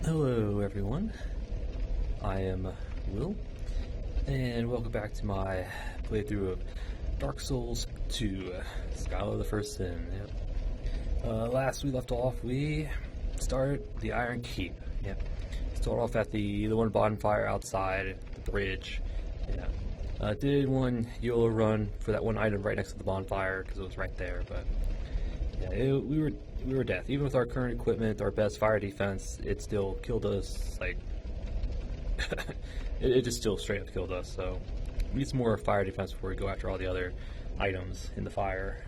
Hello everyone, I am Will, and welcome back to my playthrough of Dark Souls 2, Scholar of the First Sin. Yep. Last we left off, we started the Iron Keep. Yep. Started off at the one bonfire outside the bridge. Yeah. Did one YOLO run for that one item right next to the bonfire because it was right there, but yeah, we were death. Even with our current equipment, our best fire defense, it still killed us. Like it just still straight up killed us. So we need some more fire defense before we go after all the other items in the fire.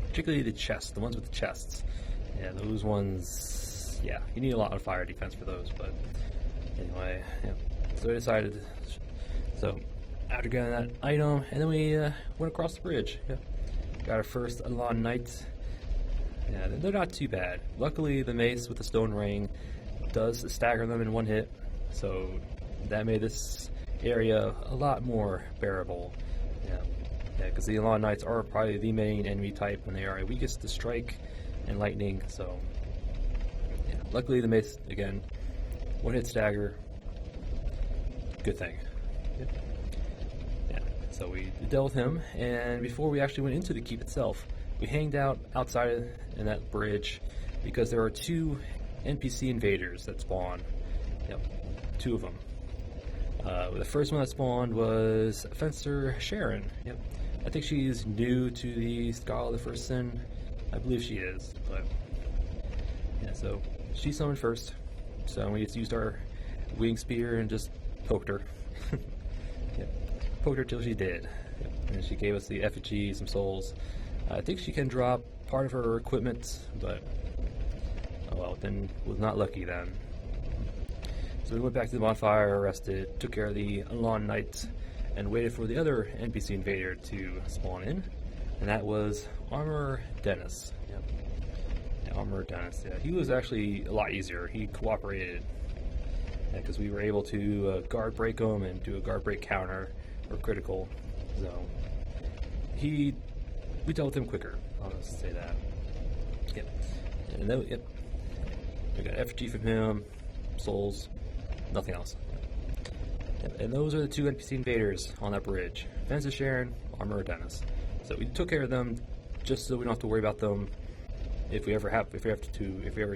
Particularly the chests, the ones with the chests. Yeah, those ones. Yeah, you need a lot of fire defense for those. But anyway, yeah. So I decided. So after getting that item, and then we went across the bridge. Yeah. Got our first Alon Knight. Yeah, they're not too bad. Luckily, the mace with the stone ring does stagger them in one hit, so that made this area a lot more bearable. Yeah, because the Alon Knights are probably the main enemy type, and they are weakest to strike and lightning. So, yeah. Luckily, the mace again, one hit stagger. Good thing. Yeah. So we dealt with him, and before we actually went into the keep itself, we hanged out outside in that bridge because there are two NPC invaders that spawn. Yep, two of them. The first one that spawned was Fencer Sharon. Yep, I think she's new to the Scholar of the First Sin. I believe she is, but yeah. So she summoned first. So we just used our wing spear and just poked her. Yep, poked her till she did. Yep. And she gave us the effigy, some souls. I think she can drop part of her equipment, but oh well, then was not lucky then. So we went back to the bonfire, rested, took care of the Alon Knight, and waited for the other NPC invader to spawn in, and that was Armor Dennis. Yep. Yeah, Armor Dennis. Yeah, he was actually a lot easier. He cooperated because we were able to guard break him and do a guard break counter or critical. So we dealt with him quicker. I'll just say that. Yep. And then, yep. We got effigy from him, souls, nothing else. Yep. And those are the two NPC invaders on that bridge: Fencer Sharon, Armor Dennis. So we took care of them just so we don't have to worry about them if we ever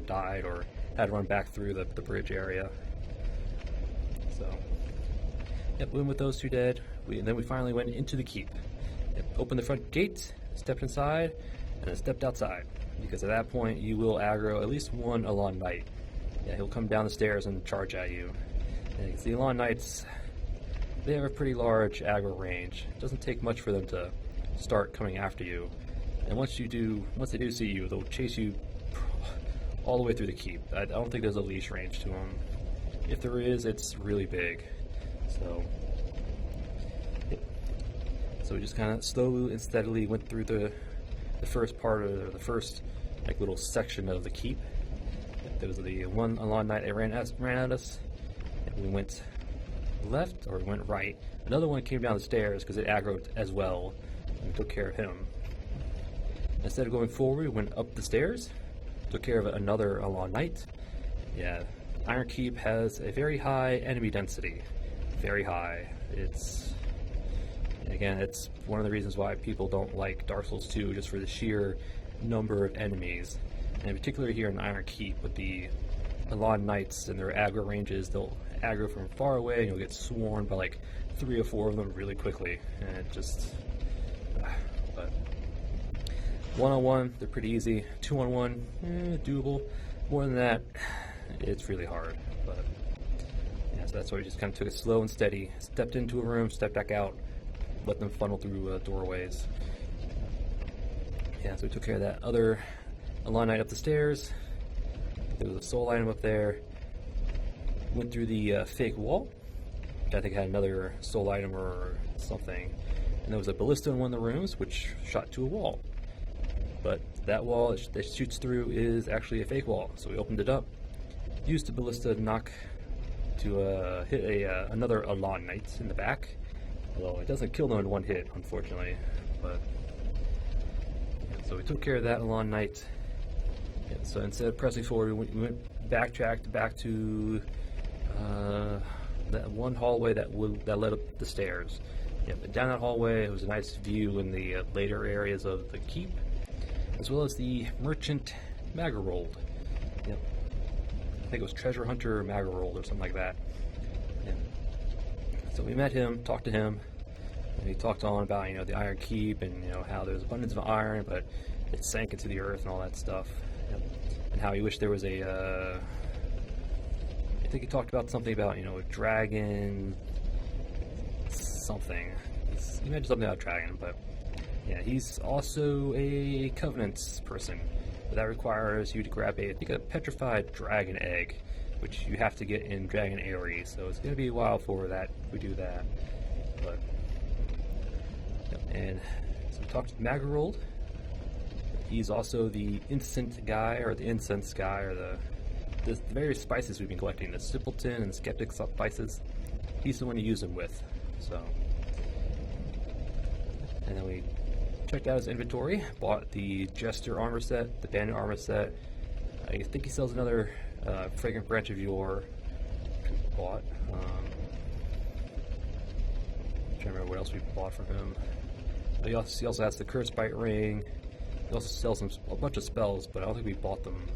died or had to run back through the bridge area. So yep, we went with those two dead. And then we finally went into the keep. Yep. Opened the front gate, stepped inside, and then stepped outside, because at that point you will aggro at least one Alon Knight. Yeah, he'll come down the stairs and charge at you. And the Alon Knights, they have a pretty large aggro range. It doesn't take much for them to start coming after you. And once they do see you, they'll chase you all the way through the keep. I don't think there's a leash range to them. If there is, it's really big. So we just kind of slowly and steadily went through the first part of the first little section of the keep. There was the one Alon Knight that ran at us. And we went left, or we went right. Another one came down the stairs because it aggroed as well, and we took care of him. Instead of going forward, we went up the stairs, took care of another Alon Knight. Yeah, Iron Keep has a very high enemy density. Very high. Again, it's one of the reasons why people don't like Dark Souls 2, just for the sheer number of enemies. And particularly here in Iron Keep with the Alon Knights and their aggro ranges, they'll aggro from far away and you'll get swarmed by like 3 or 4 of them really quickly. And it just... but 1-on-1, they're pretty easy. 2-on-1, doable. More than that, it's really hard. But yeah, so that's why we just kind of took it slow and steady. Stepped into a room, stepped back out, let them funnel through doorways. Yeah, so we took care of that other Alon Knight up the stairs. There was a soul item up there. Went through the fake wall, which I think had another soul item or something. And there was a ballista in one of the rooms, which shot to a wall. But that wall that shoots through is actually a fake wall. So we opened it up, used the ballista to hit another Alon Knight in the back. Although it doesn't kill them in one hit, unfortunately. But yeah, so we took care of that Alon Knight. Yeah, so instead of pressing forward, we backtracked back to that one hallway that led up the stairs. Yeah, but down that hallway, it was a nice view in the later areas of the keep, as well as the merchant Magarold. Yep. I think it was Treasure Hunter Magarold or something like that. Yeah. So we met him, talked to him, and he talked on about the Iron Keep and how there's abundance of iron, but it sank into the earth and all that stuff. Yep. And how he wished there was a. I think he talked about something about a dragon. Something. He mentioned something about dragon, but yeah, he's also a Covenants person. But that requires you to grab I think a petrified dragon egg, which you have to get in Dragon Airy, so it's going to be a while for that we do that. But yep, and so we talked to Magarold. He's also the instant guy, or the incense guy, or the various spices we've been collecting, the Simpleton and Skeptic spices. He's the one to use them with. So, and then we checked out his inventory, bought the Jester armor set, the Bandit armor set. I think he sells another Fragrant Branch of Yore. Bought. I'm trying to remember what else we bought from him. He also has the Curse Bite Ring. He also sells a bunch of spells, but I don't think we bought them.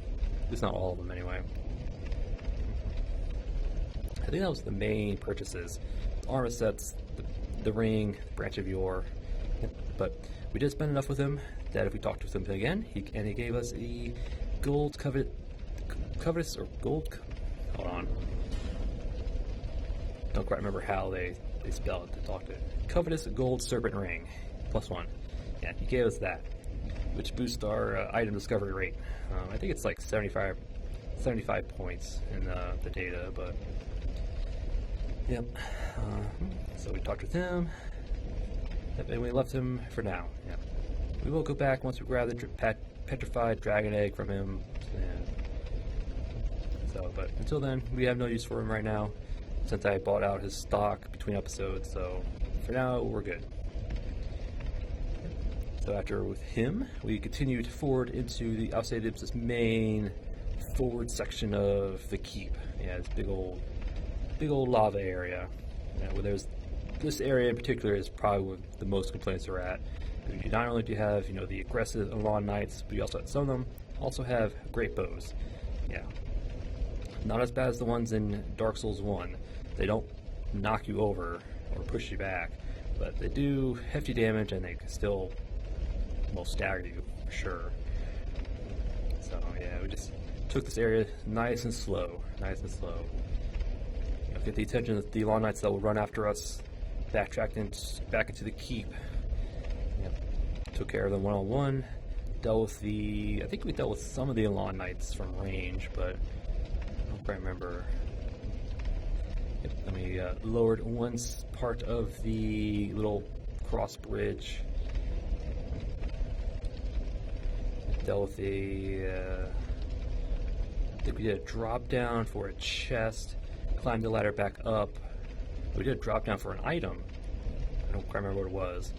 At least not all of them, anyway. I think that was the main purchases. The armor sets, the ring, Branch of Yore. But we did spend enough with him that if we talked with him again, he gave us a gold covetous or gold. Hold on. Don't quite remember how they spell it to talk to it. Covetous Gold Serpent Ring, +1. Yeah, he gave us that, which boosts our item discovery rate. I think it's like 75 points in the data, but yep. So we talked with him. Yep, and we left him for now. Yeah, we will go back once we grab the petrified dragon egg from him. And so, but until then, we have no use for him right now, since I bought out his stock between episodes. So for now, we're good. So after with him, we continued forward into the this main forward section of the keep. Yeah, this big old lava area. Yeah, where there's this area in particular is probably where the most complaints are at. Not only do you have the aggressive Elon Knights, but you also some of them also have great bows. Yeah, not as bad as the ones in Dark Souls 1. They don't knock you over or push you back, but they do hefty damage, and they can still stagger you for sure. So yeah, we just took this area nice and slow. Get the attention of the Elon Knights that will run after us, backtracked back into the keep. Took care of them one-on-one. I think we dealt with some of the Elon Knights from range, but I don't quite remember. And we lowered one part of the little cross bridge. Dealt with I think we did a drop down for a chest. Climbed the ladder back up. We did a drop down for an item. I don't quite remember what it was.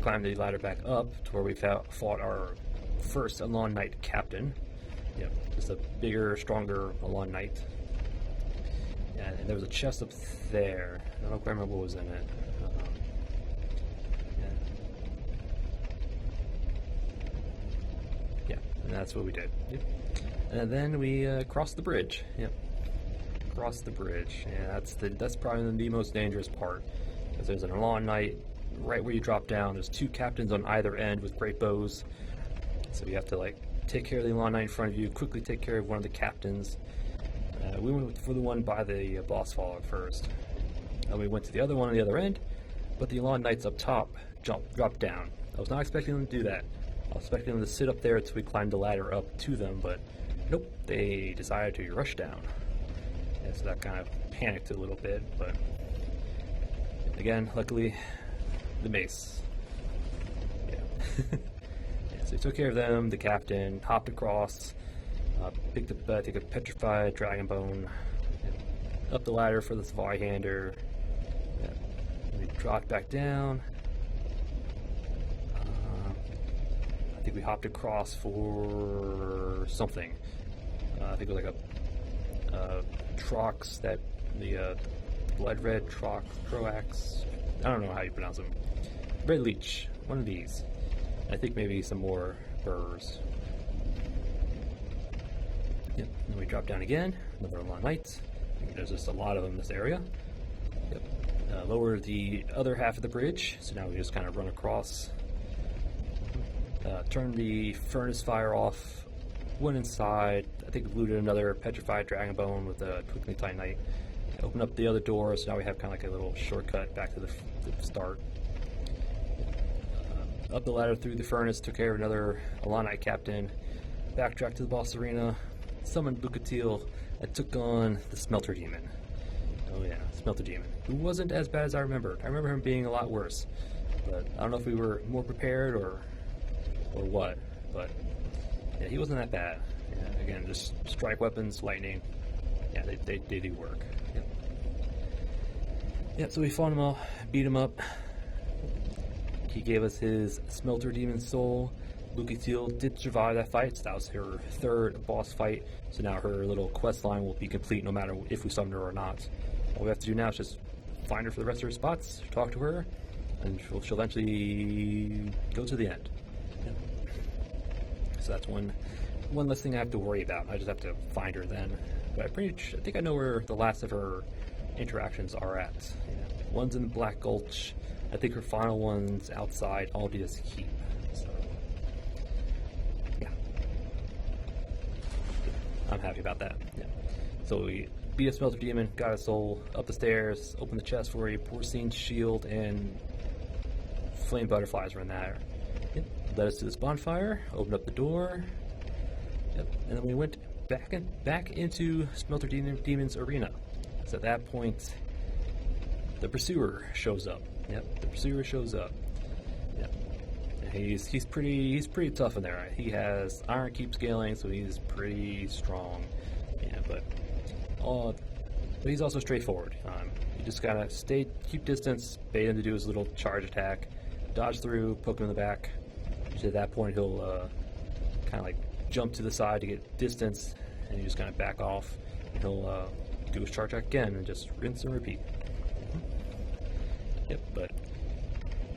Climbed the ladder back up to where we fought our first Elon Knight captain. Yep, just a bigger, stronger Elon Knight. And there was a chest up there. I don't quite remember what was in it. Yeah, and that's what we did. Yep. And then we crossed the bridge. Yep. Cross the bridge. Yeah, that's probably the most dangerous part, because there's an Elon Knight right where you drop down. There's two captains on either end with great bows, so you have to take care of the Elon Knight in front of you, quickly take care of one of the captains. We went for the one by the boss fog first, and we went to the other one on the other end, but the Elon Knights up top dropped down. I was not expecting them to do that. I was expecting them to sit up there until we climbed the ladder up to them, but nope, they decided to rush down. Yeah, so that kind of panicked a little bit, but again, luckily, the mace. Yeah. Yeah, so we took care of them, the captain, hopped across, picked up, I think, a petrified dragon bone, up the ladder for the Zweihander. Yeah. We dropped back down. I think think we hopped across for something. I think it was like a Trox, that the blood red Troax. I don't know how you pronounce them. Red leech, one of these. I think maybe some more burrs. Yep. Then we drop down again. Another long night. There's just a lot of them in this area. Yep. Lower the other half of the bridge. So now we just kind of run across. Turn the furnace fire off. Went inside. I think looted another petrified dragon bone with a twinkling titanite. Open up the other door, so now we have kind of like a little shortcut back to the start. Up the ladder through the furnace, took care of another Alonite captain. Backtracked to the boss arena. Summoned Bukatil. I took on the Smelter Demon. Oh yeah, Smelter Demon. Who wasn't as bad as I remembered. I remember him being a lot worse. But I don't know if we were more prepared or what. But yeah, he wasn't that bad. Yeah, again, just strike weapons, lightning. Yeah, they do work. Yep. Yep, so we fought him up, beat him up. He gave us his Smelter Demon Soul. Bukatil did survive that fight, so that was her third boss fight. So now her little quest line will be complete no matter if we summon her or not. All we have to do now is just find her for the rest of her spots, talk to her, and she'll eventually go to the end. Yep. So that's one less thing I have to worry about. I just have to find her then. But I think I know where the last of her interactions are at. Yeah. One's in the Black Gulch. I think her final one's outside Aldia's Keep. So, yeah. I'm happy about that. Yeah. So we beat a Smelter Demon, got a soul, up the stairs, opened the chest for a porcine shield, and flame butterflies were in there. Yep. Led us to this bonfire, opened up the door. Yep. And then we went back into Smelter Demon's arena. So at that point, the Pursuer shows up. Yep, the Pursuer shows up. Yep. And he's pretty tough in there. He has Iron Keep scaling, so he's pretty strong. Yeah, but he's also straightforward. You just gotta keep distance, bait him to do his little charge attack, dodge through, poke him in the back. So at that point, he'll kind of like jump to the side to get distance, and you just kind of back off, and he'll do his charge attack again, and just rinse and repeat. Yep, but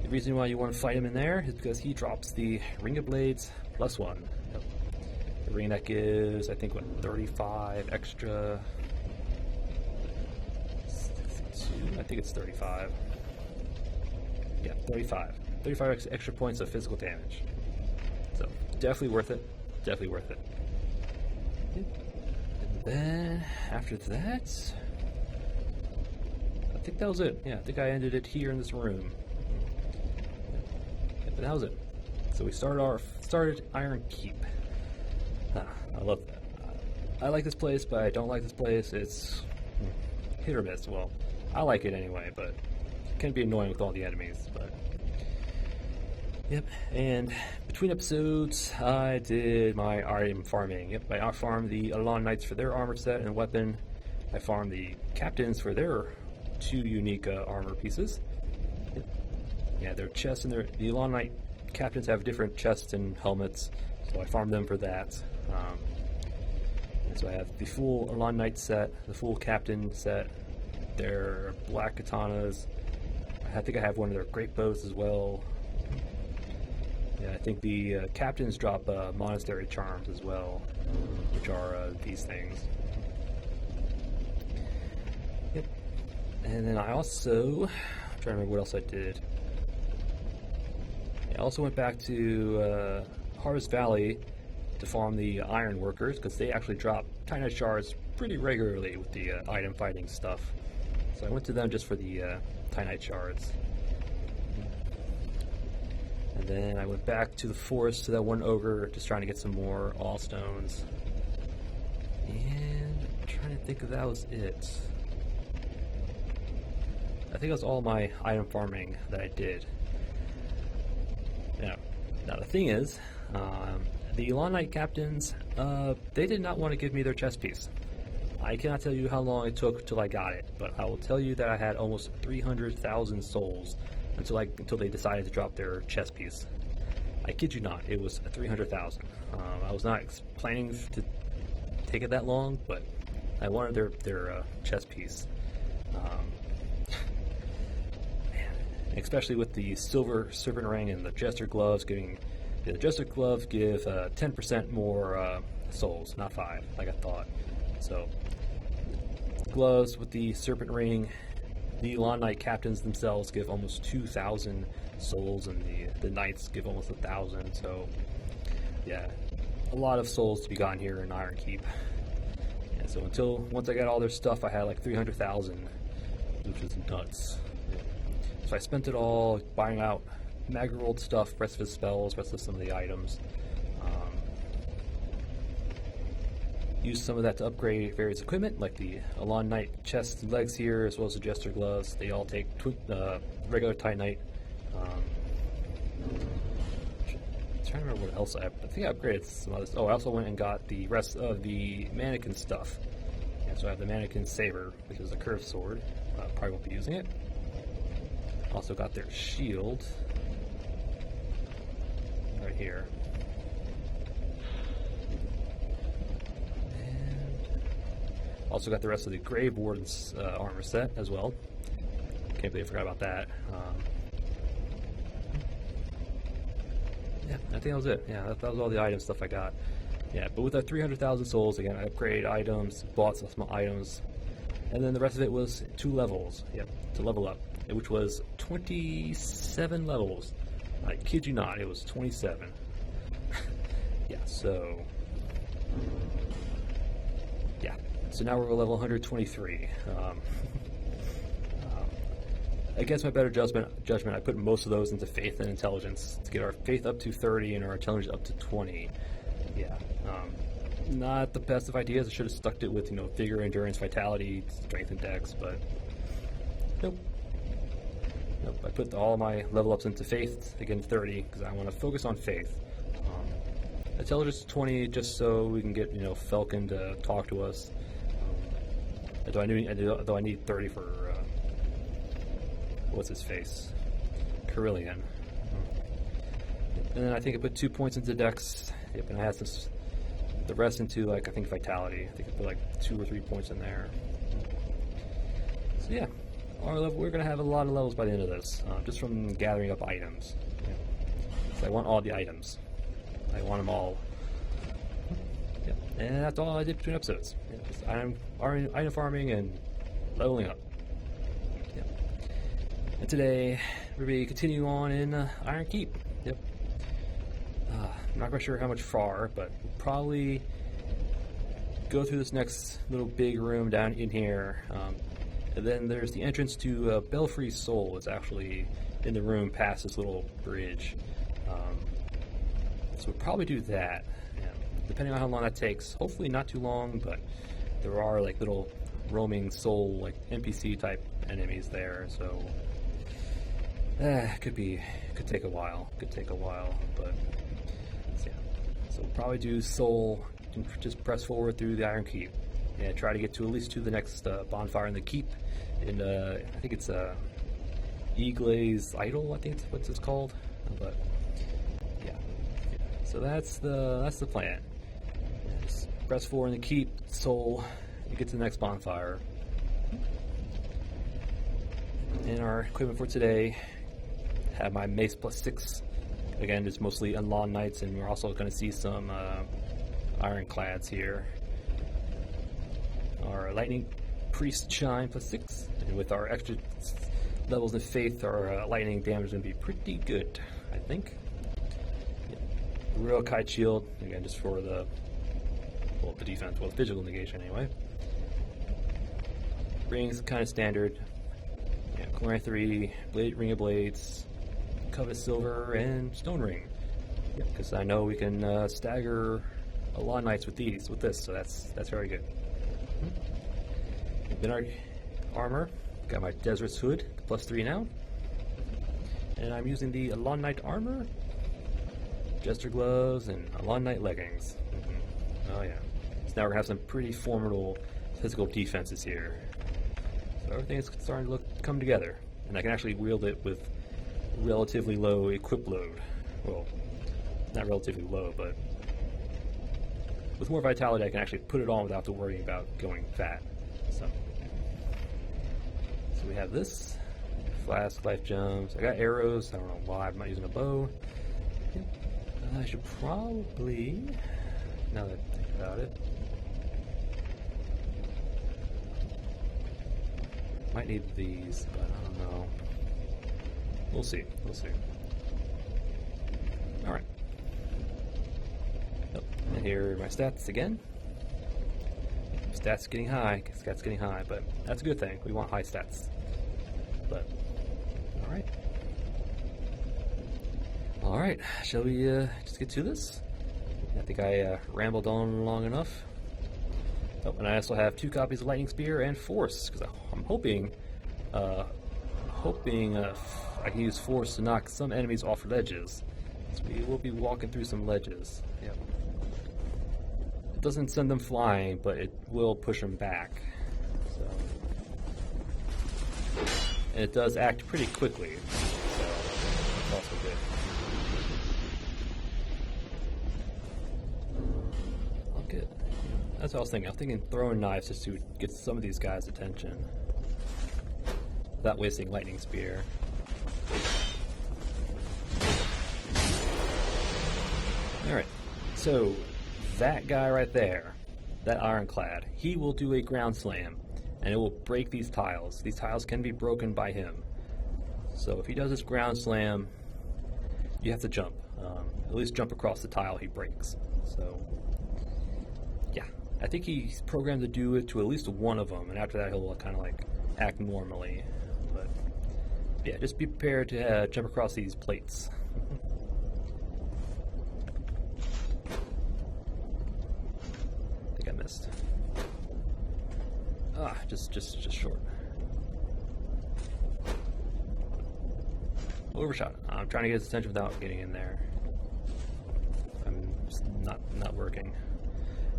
the reason why you want to fight him in there is because he drops the Ring of Blades +1. Yep. The ring that gives, I think, 35 extra. I think it's 35. Yeah, 35. 35 extra points of physical damage. So, definitely worth it. Definitely worth it. And then, after that, I think that was it. Yeah, I think I ended it here in this room. Yeah, but that was it. So we started Iron Keep. I love that. I like this place, but I don't like this place. It's hit or miss. Well, I like it anyway, but it can be annoying with all the enemies. But yep. And between episodes, I did my item farming. Yep, I farmed the Alon Knights for their armor set and weapon. I farmed the captains for their 2 unique armor pieces. Yep. Yeah, their chests and the Alon Knight captains have different chests and helmets, so I farmed them for that. And so I have the full Alon Knight set, the full captain set, their black katanas. I think I have one of their great bows as well. Yeah, I think the captains drop monastery charms as well, which are these things. Yep. And then I also, I'm trying to remember what else I did. I also went back to Harvest Valley to farm the iron workers, because they actually drop Titanite shards pretty regularly with the item fighting stuff. So I went to them just for the Titanite shards. And then I went back to the forest to that one ogre, just trying to get some more all stones. And I'm trying to think if that was it. I think that's all my item farming that I did. Now the thing is, the Alon Knight captains, they did not want to give me their chest piece. I cannot tell you how long it took till I got it, but I will tell you that I had almost 300,000 souls until they decided to drop their chest piece. I kid you not, it was 300,000. I was not planning to take it that long, but I wanted their chess piece. Man, especially with the silver serpent ring and the jester gloves giving. The jester gloves give 10% more souls, not 5, like I thought. So, gloves with the serpent ring. The Lawn Knight captains themselves give almost 2,000 souls, and the knights give almost 1,000. So, yeah, a lot of souls to be gotten here in Iron Keep. And so once I got all their stuff, I had like 300,000, which is nuts. Yeah. So I spent it all buying out Magarold stuff, rest of his spells, rest of some of the items. Used some of that to upgrade various equipment, like the Alon Knight chest and legs here, as well as the Jester gloves. They all take regular Titanite. Trying to remember what else I think I upgraded some others. Oh, I also went and got the rest of the mannequin stuff. And so I have the mannequin saber, which is a curved sword. Probably won't be using it. Also got their shield right here. Also got the rest of the Grave Warden's armor set as well. Can't believe I forgot about that. Yeah, I think that was it. Yeah, that was all the item stuff I got. Yeah, but with that 300,000 souls, again, I upgraded items, bought some small items, and then the rest of it was 2 levels. Yep, to level up, which was 27 levels. I kid you not, it was 27. Yeah, so... yeah. So now we're at level 123. Against my better judgment, I put most of those into faith and intelligence to get our faith up to 30 and our intelligence up to 20. Yeah, not the best of ideas. I should have stuck it with vigor, endurance, vitality, strength, and dex, but nope. I put all my level ups into faith, again 30, because I want to focus on faith. Intelligence 20, just so we can get Falcon to talk to us. Though I need 30 for what's his face, Carillion. And then I think I put 2 points into Dex. Yep, and I had the rest into I think Vitality. I think I put 2 or 3 points in there. So yeah, our level, we're gonna have a lot of levels by the end of this, just from gathering up items. Yeah. So I want all the items. I want them all. Yep. And that's all I did between episodes. Yeah, item farming and leveling up. Yep. And today we're going to continue on in Iron Keep. Yep. I'm not quite sure how much far, but we'll probably go through this next little big room down in here. And then there's the entrance to Belfry Sol. It's actually in the room past this little bridge. So we'll probably do that. Yeah. Depending on how long that takes. Hopefully not too long, but there are little roaming soul NPC type enemies there, so could take a while. But yeah. So we'll probably do soul and just press forward through the Iron Keep. Yeah, try to get to at least to the next bonfire in the keep. And I think it's Eagle's Idol, I think that's what it's called. But yeah. So that's the plan. Just press forward in the keep, soul, and get to the next bonfire. And our equipment for today, have my mace +6. Again, it's mostly Lawn Knights, and we're also going to see some Ironclads here. Our Lightning Priest Shine +6, and with our extra levels in faith, our lightning damage is going to be pretty good, I think. Yeah. Real Kite Shield, again, just for the defense, physical negation anyway. Rings kind of standard. Yeah, Chlorine 3, Ring of Blades, Covet Silver, and Stone Ring. Yeah, because I know we can stagger a lot of knights with this, so that's very good. Then our armor, got my Desert's Hood, +3 now. And I'm using the Alon Knight armor, Jester gloves, and Alon Knight leggings. Oh yeah. So now we're going to have some pretty formidable physical defenses here. So everything is starting to come together. And I can actually wield it with relatively low equip load. Well, not relatively low, but with more vitality I can actually put it on without worrying about going fat. So we have this. Flask, life gems. I got arrows. I don't know why I'm not using a bow. I should probably, now that I think about it, might need these, but I don't know. We'll see. We'll see. All right. Oh, and here are my stats again. Stats getting high. Stats getting high, but that's a good thing. We want high stats. But all right. All right. Shall we just get to this? I think I rambled on long enough. Oh, and I also have 2 copies of Lightning Spear and Force because I'm hoping I can use Force to knock some enemies off ledges. So we will be walking through some ledges. Yep. It doesn't send them flying, but it will push them back. So, and it does act pretty quickly. So that's also good. Okay. That's what I was thinking. I'm thinking throwing knives just to get some of these guys' attention without wasting Lightning Spear. Alright, so that guy right there, that ironclad, he will do a ground slam and it will break these tiles. These tiles can be broken by him. So if he does this ground slam, you have to jump. At least jump across the tile he breaks. So, yeah. I think he's programmed to do it to at least one of them, and after that he'll kind of like act normally. But yeah, just be prepared to jump across these plates. I think I missed. Ah, just short. Overshot. I'm trying to get his attention without getting in there. I'm just not working.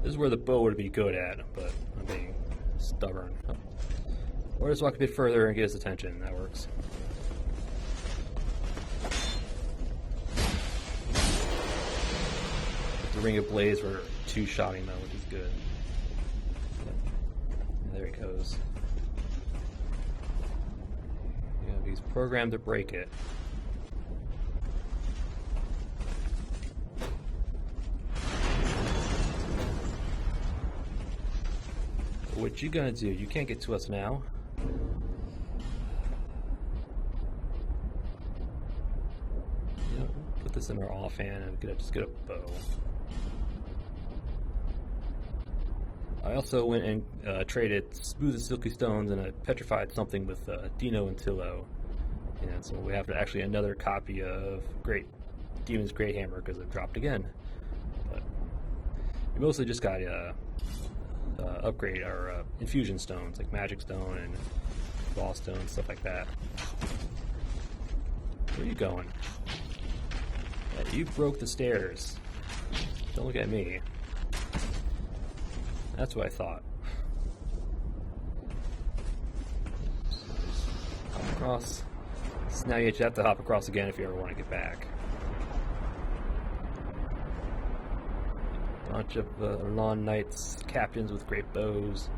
This is where the bow would be good at, but I'm being stubborn. Oh. Or just walk a bit further and get his attention. That works. The Ring of Blaze were 2-shotting though, which is good. Yep. There he goes. Yeah, he's programmed to break it. What you gonna do? You can't get to us now. You know, put this in our offhand and just get a bow. I also went and traded Smooth as Silky Stones and I petrified something with Dino and Tillo. And so we have actually another copy of Demon's Great Hammer because it dropped again. But we mostly just got upgrade our infusion stones like Magic Stone and Ball Stone, stuff like that. Where are you going? Yeah, you broke the stairs. Don't look at me. That's what I thought. Hop across. So now you have to hop across again if you ever want to get back. Bunch of lawn knights, captains with great bows.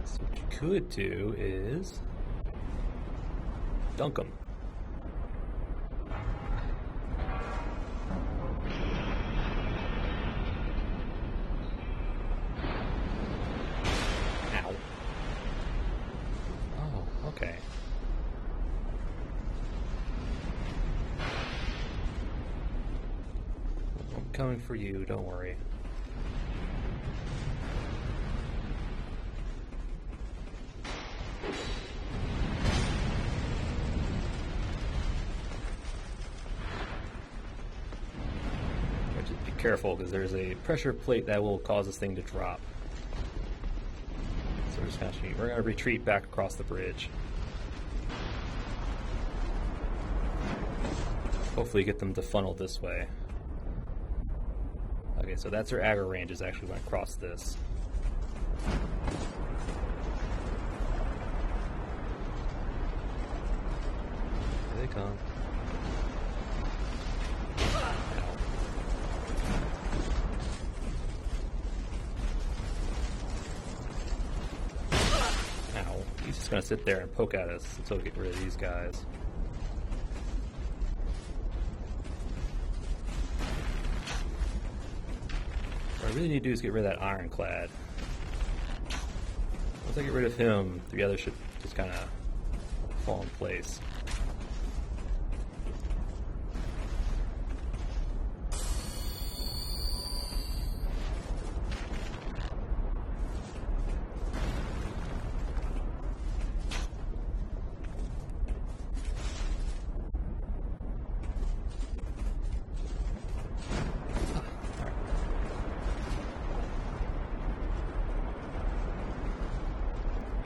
So what you could do is dunk them. Coming for you, don't worry. Just be careful because there's a pressure plate that will cause this thing to drop. So we're going to retreat back across the bridge. Hopefully get them to funnel this way. Okay, so that's their aggro range is actually when I cross this. Here they come. Ow. He's just gonna sit there and poke at us until we get rid of these guys. What I really need to do is get rid of that ironclad. Once I get rid of him, the others should just kind of fall in place.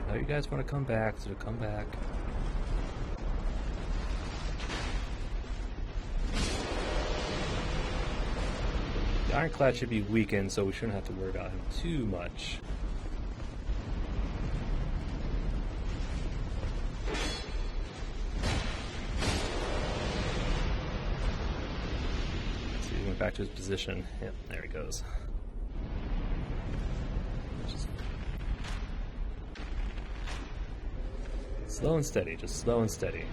Now you guys want to come back, so come back. The ironclad should be weakened, so we shouldn't have to worry about him too much. Let's see, he went back to his position. Yep, there he goes. Slow and steady, just slow and steady.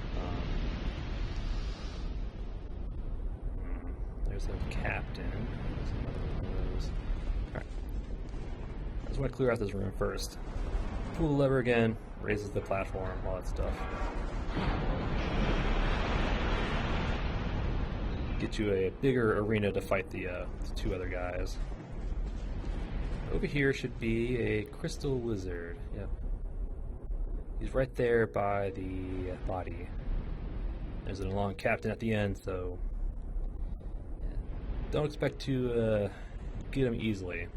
There's a captain. There's another one of those. Alright. I just want to clear out this room first. Pull the lever again, raises the platform, all that stuff. Get you a bigger arena to fight the two other guys. Over here should be a crystal lizard. Yep. He's right there by the body. There's an long captain at the end, so don't expect to get him easily.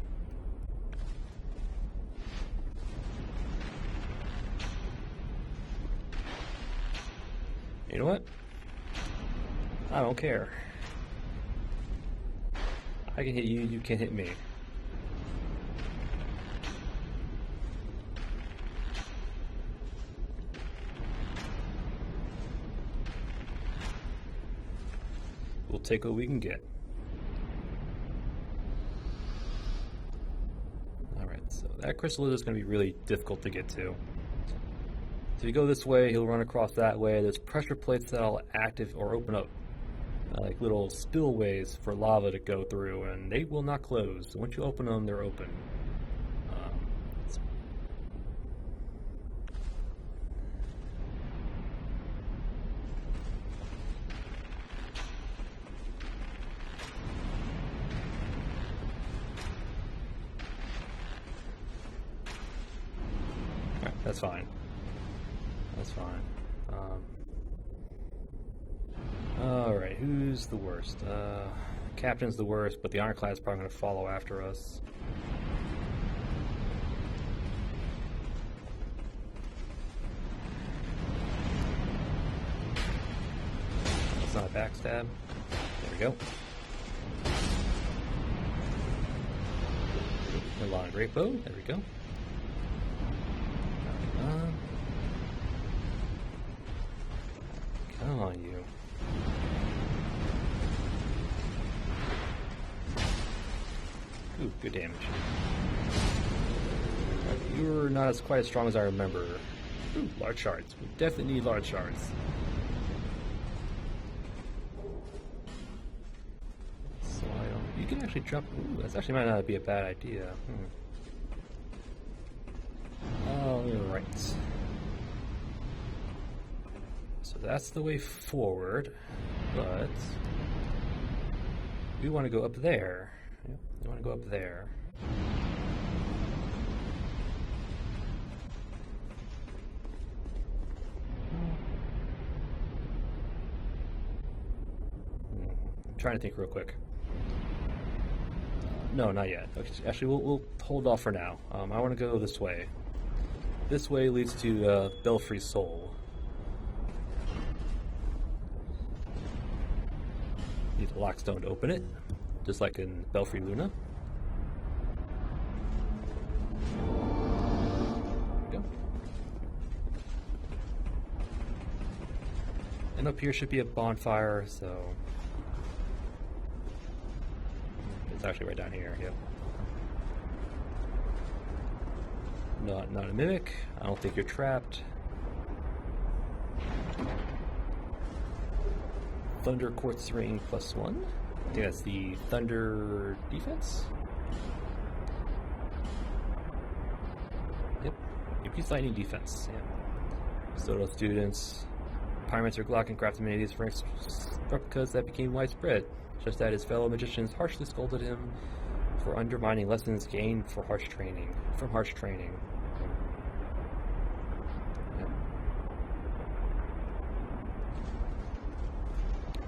You know what? I don't care. I can hit you, you can hit me. We'll take what we can get. Alright, so that crystal is going to be really difficult to get to. So if you go this way, he'll run across that way. There's pressure plates that'll active or open up like little spillways for lava to go through, and they will not close. So once you open them, they're open. That's fine. That's fine. Alright, who's the worst? Captain's the worst, but the ironclad's probably going to follow after us. That's not a backstab. There we go. A lot of great bow. There we go. Come on, you. Ooh, good damage. You're not as quite as strong as I remember. Ooh, large shards. We definitely need large shards. So I don't. You can actually jump. Ooh, that actually might not be a bad idea. All right. So that's the way forward, but we want to go up there. Yep, we want to go up there. I'm trying to think real quick. No, not yet. Okay, actually, we'll hold off for now. I want to go this way. This way leads to Belfry Sol. Need the lockstone to open it. just like in Belfry Luna. There we go. And up here should be a bonfire, so it's actually right down here. Yep. Not a mimic. I don't think you're trapped. Thunder Quartz Ring +1. I think that's the Thunder defense. Yep. Increased lightning defense. Yeah. Soto students. Pyromancer Glock crafted many of these replicas that became widespread, just that his fellow magicians harshly scolded him for undermining lessons gained from harsh training. Yeah.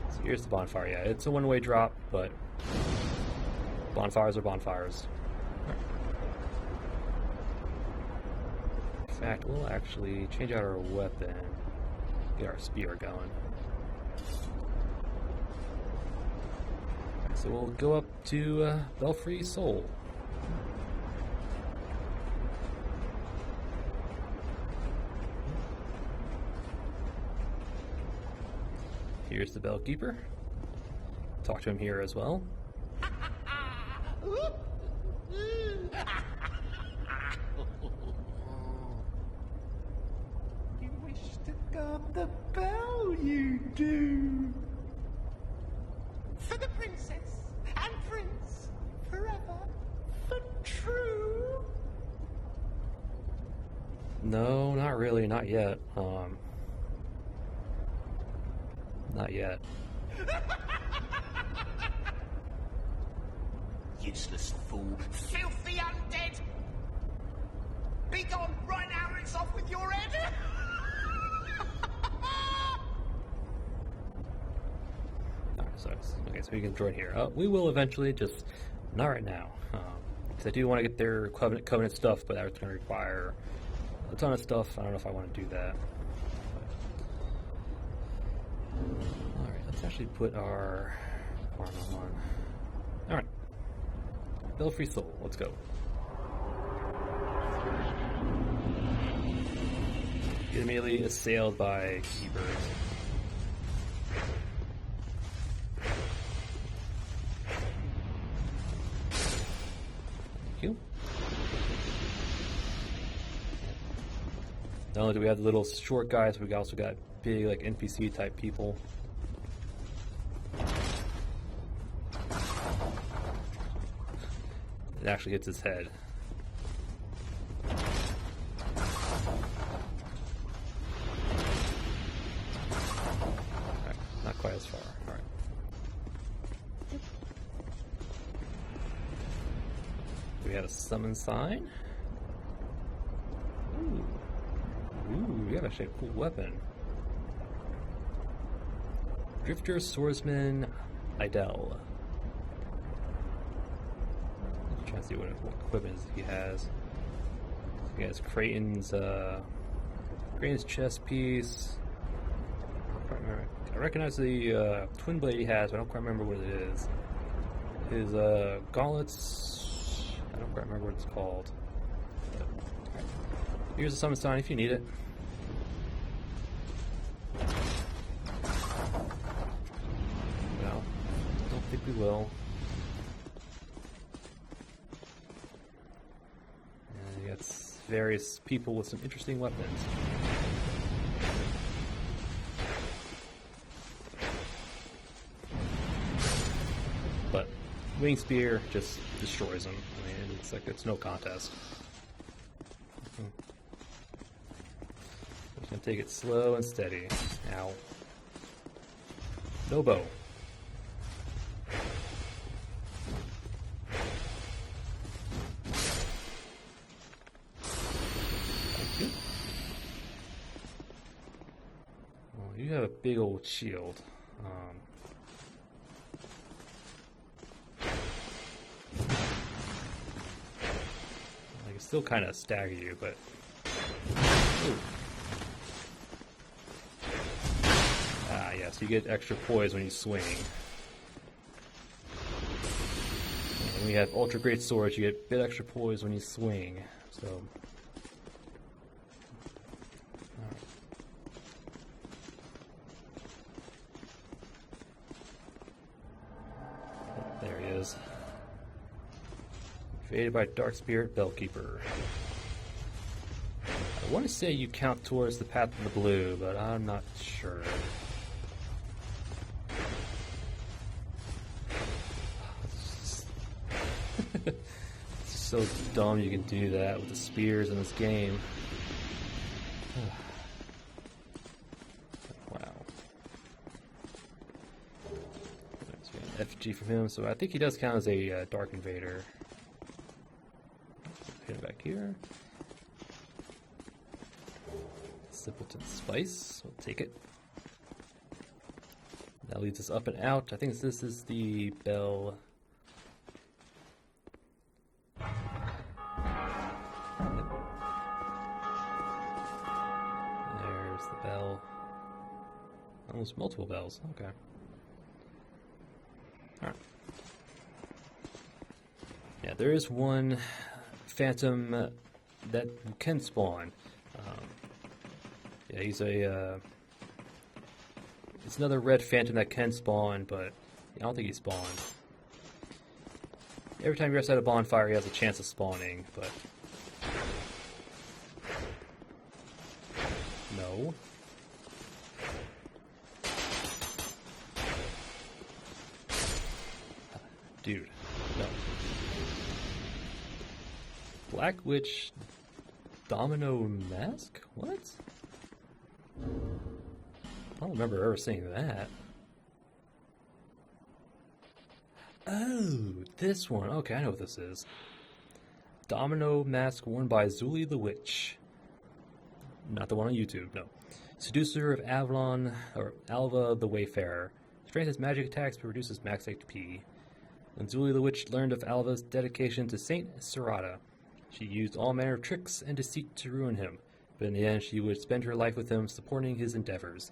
So here's the bonfire. Yeah, it's a one-way drop, but bonfires are bonfires. Right. In fact, we'll actually change out our weapon. Get our spear going. So we'll go up to Belfry Sol. Here's the Bellkeeper. Talk to him here as well. You wish to guard the bell, you do. For the princess and prince, forever, for true. No, not really, not yet. Not yet. Useless fool, filthy undead. Be gone right now, or it's off with your head. Okay, so we can join here. We will eventually, just not right now. Because I do want to get their covenant stuff, but that's going to require a ton of stuff. I don't know if I want to do that. Alright, let's actually put our armor on. Alright. Belfry Sol, let's go. Get immediately assailed by keepers. Not only do we have the little short guys, we also got big, like, NPC type people. It actually hits his head. Alright, not quite as far. Alright. We had a summon sign. Ooh, we have actually a cool weapon. Drifter Swordsman Idel. I'm trying to see what equipment he has. He has Creighton's chest piece. I recognize the twin blade he has, but I don't quite remember what it is. His gauntlets, I don't quite remember what it's called. But, here's a summon sign if you need it. No, don't think we will. And you got various people with some interesting weapons. But Wing Spear just destroys them. I mean, it's like it's no contest. Just gonna take it slow and steady. Ow. No bow. Thank you. Well, you have a big old shield. I can still kind of stagger you, but. Ooh. Ah, yes, you get extra poise when you swing. when you have ultra great swords, you get a bit extra poise when you swing. So, alright. There he is. Created by Dark Spirit Bellkeeper. I want to say you count towards the path of the blue, but I'm not sure. It's so dumb you can do that with the spears in this game. Wow. So we got an FG from him, so I think he does count as a Dark Invader. Hit him back here. Simpleton Spice, we'll take it. That leads us up and out. I think this is the bell. There's the bell. Almost multiple bells, okay. Alright. Yeah, there is one phantom that can spawn. Yeah, he's a, it's another red phantom that can spawn, but I don't think he spawned. Every time you're outside a bonfire, he has a chance of spawning, but... No. Dude, no. Black Witch Domino Mask? What? I don't remember ever seeing that. Oh, this one. Okay, I know what this is. Domino Mask worn by Zuli the Witch. Not the one on YouTube, no. Seducer of Avalon, or Alva the Wayfarer. Strengthens magic attacks but reduces max HP. When Zuli the Witch learned of Alva's dedication to Saint Serata, she used all manner of tricks and deceit to ruin him, but in the end she would spend her life with him, supporting his endeavors.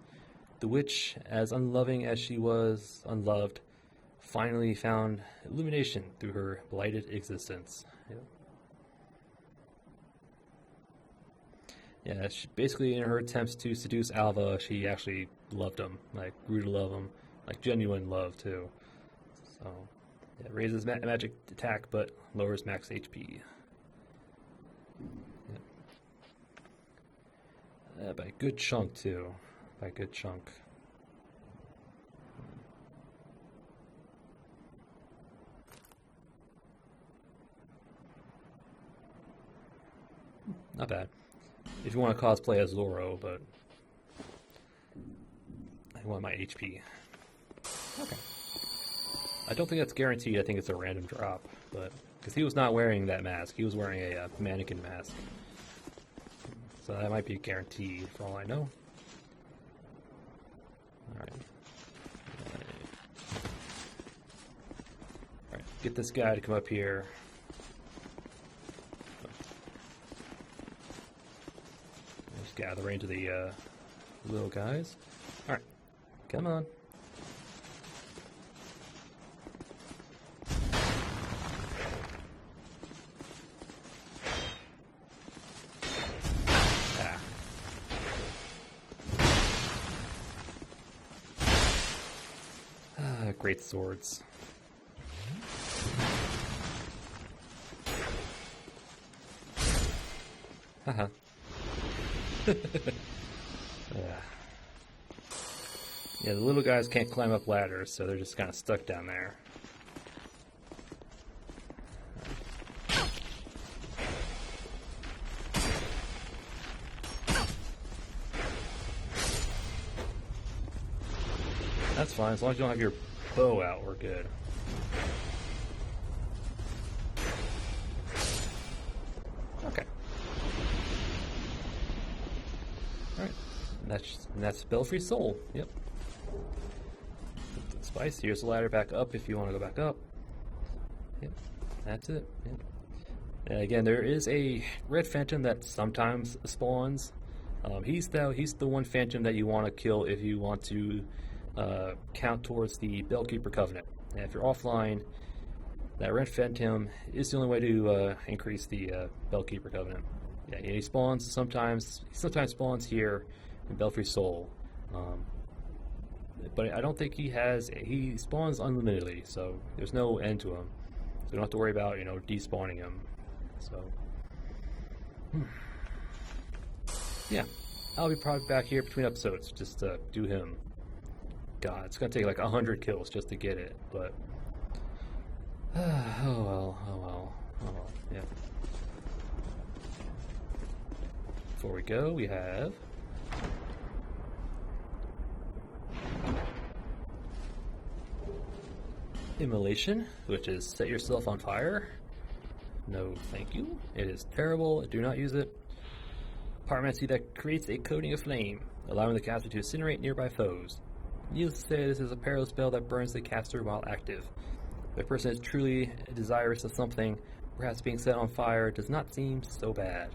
The witch, as unloving as she was unloved, finally found illumination through her blighted existence. Yeah, she, basically in her attempts to seduce Alva, she actually loved him, like grew to love him, like genuine love too. So, yeah, raises magic attack but lowers max HP. By a good chunk too. By a good chunk. Not bad. If you want to cosplay as Zoro, but I want my HP. Okay. I don't think that's guaranteed. I think it's a random drop, but because he was not wearing that mask, he was wearing a mannequin mask. So that might be a guarantee for all I know. Alright. Alright, get this guy to come up here. Just gather into the little guys. Alright, come on. Great swords. Haha. Yeah, the little guys can't climb up ladders, so they're just kind of stuck down there. That's fine, as long as you don't have your bow out, we're good. Okay. Alright. That's Belfry Sol. Yep. Spice. Here's the ladder back up if you want to go back up. Yep. That's it. Yep. And again, there is a red phantom that sometimes spawns. He's the one phantom that you want to kill if you want to count towards the Bellkeeper Covenant. And if you're offline, That Rent Phantom is the only way to increase the Bellkeeper Covenant. Yeah, he spawns sometimes. He sometimes spawns here in Belfry Sol, but I don't think he has. He spawns unlimitedly, so there's no end to him. So you don't have to worry about despawning him. So yeah, I'll be probably back here between episodes just to do him. God, it's gonna take like 100 kills just to get it, but oh well, yeah. Before we go, we have Immolation, which is set yourself on fire. No, thank you. It is terrible. Do not use it. Pyromancy that creates a coating of flame, allowing the caster to incinerate nearby foes. Needless to say, this is a parallel spell that burns the caster while active. If a person is truly desirous of something, perhaps being set on fire does not seem so bad.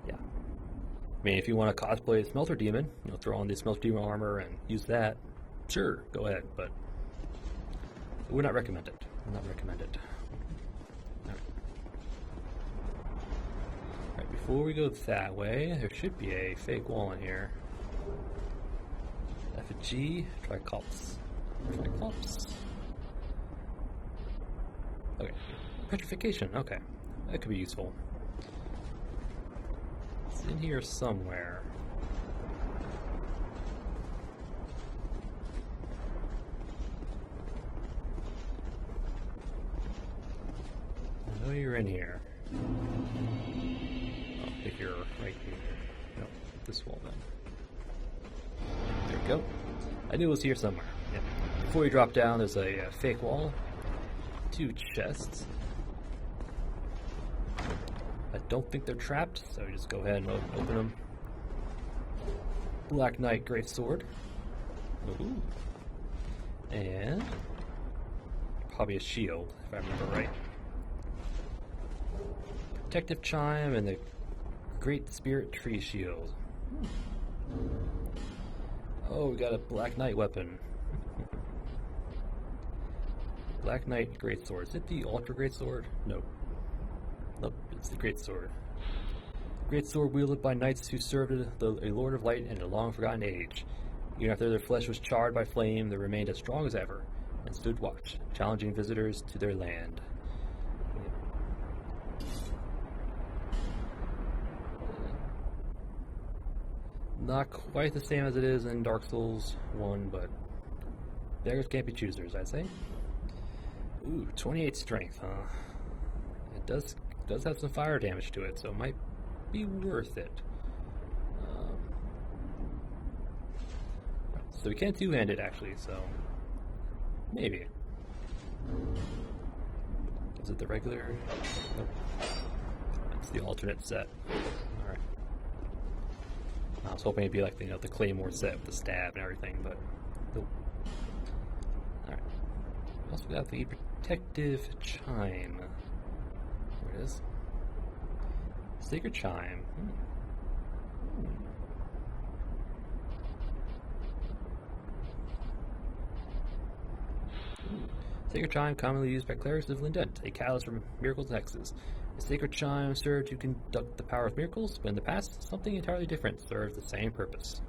Yeah. I mean, if you want to cosplay a Smelter Demon, throw on the Smelter Demon armor and use that, sure, go ahead, but I would not recommend it. Alright, before we go that way, there should be a fake wall in here. Effigy, Tricops. Okay. Petrification, okay. That could be useful. It's in here somewhere. I know you're in here. Oh, I think you're right here. No, this wall then. There we go. I knew it was here somewhere. Yeah. Before you drop down, there's a fake wall. 2 chests. I don't think they're trapped, so you just go ahead and open them. Black Knight Great Sword. Ooh. And probably a shield, if I remember right. Protective Chime and the Great Spirit Tree Shield. Oh, we got a Black Knight weapon. Black Knight Great Sword. Is it the Ultra Great Sword? Nope. Nope, it's the Great Sword. Great Sword wielded by knights who served a Lord of Light in a long-forgotten age. Even after their flesh was charred by flame, they remained as strong as ever, and stood watch, challenging visitors to their land. Not quite the same as it is in Dark Souls 1, but beggars can't be choosers, I'd say. Ooh, 28 strength, huh? It does have some fire damage to it, so it might be worth it. So we can't two-hand it, actually, so maybe. Is it the regular? Nope. It's the alternate set. Alright. I was hoping it'd be like the Claymore set with the stab and everything, but nope. Alright. We also got the Protective Chime. There it is. Sacred Chime. Sacred Chime, commonly used by clerics of Lindent, a catalyst for miracles and hexes. The Sacred Chime served to conduct the power of miracles, but in the past, something entirely different served the same purpose.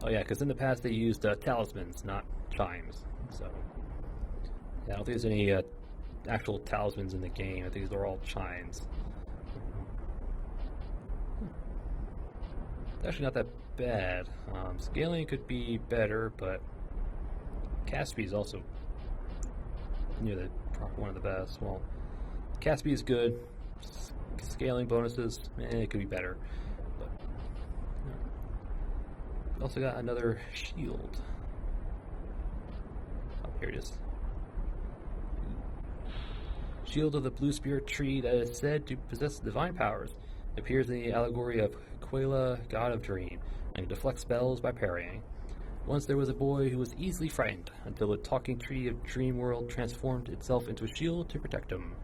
Oh yeah, because in the past they used talismans, not chimes. So, yeah, I don't think there's any actual talismans in the game. I think they're all chimes. It's actually not that bad. Scaling could be better, but cast speed is also one of the best. Well, cast speed is good. Scaling bonuses, it could be better. But also got another shield. Oh, here it is. Shield of the Blue Spirit Tree that is said to possess divine powers. It appears in the allegory of Quela, god of dream, and deflects spells by parrying. Once there was a boy who was easily frightened, until the talking tree of Dream World transformed itself into a shield to protect him.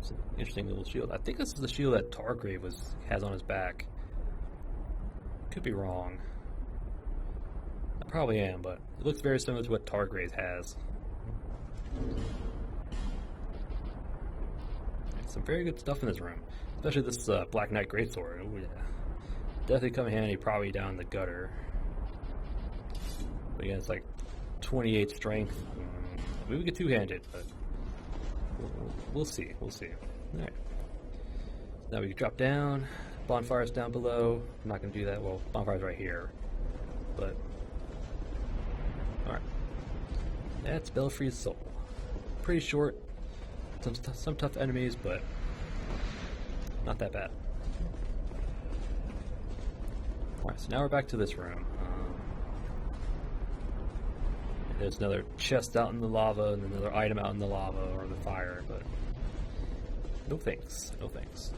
It's an interesting little shield. I think this is the shield that Targrave has on his back. Could be wrong. I probably am, but it looks very similar to what Targrave has. Some very good stuff in this room, especially this Black Knight Greatsword. Oh yeah, definitely come in handy probably down the gutter. But again, it's like 28 strength. Maybe we get two-handed, but we'll see. We'll see. All right. Now we can drop down. Bonfire's down below. I'm not going to do that. Well, bonfire's right here. But all right. That's Belfry Sol. Pretty short. Some tough enemies, but not that bad. Alright, so now we're back to this room. There's another chest out in the lava and another item out in the lava or the fire, but no thanks. No thanks.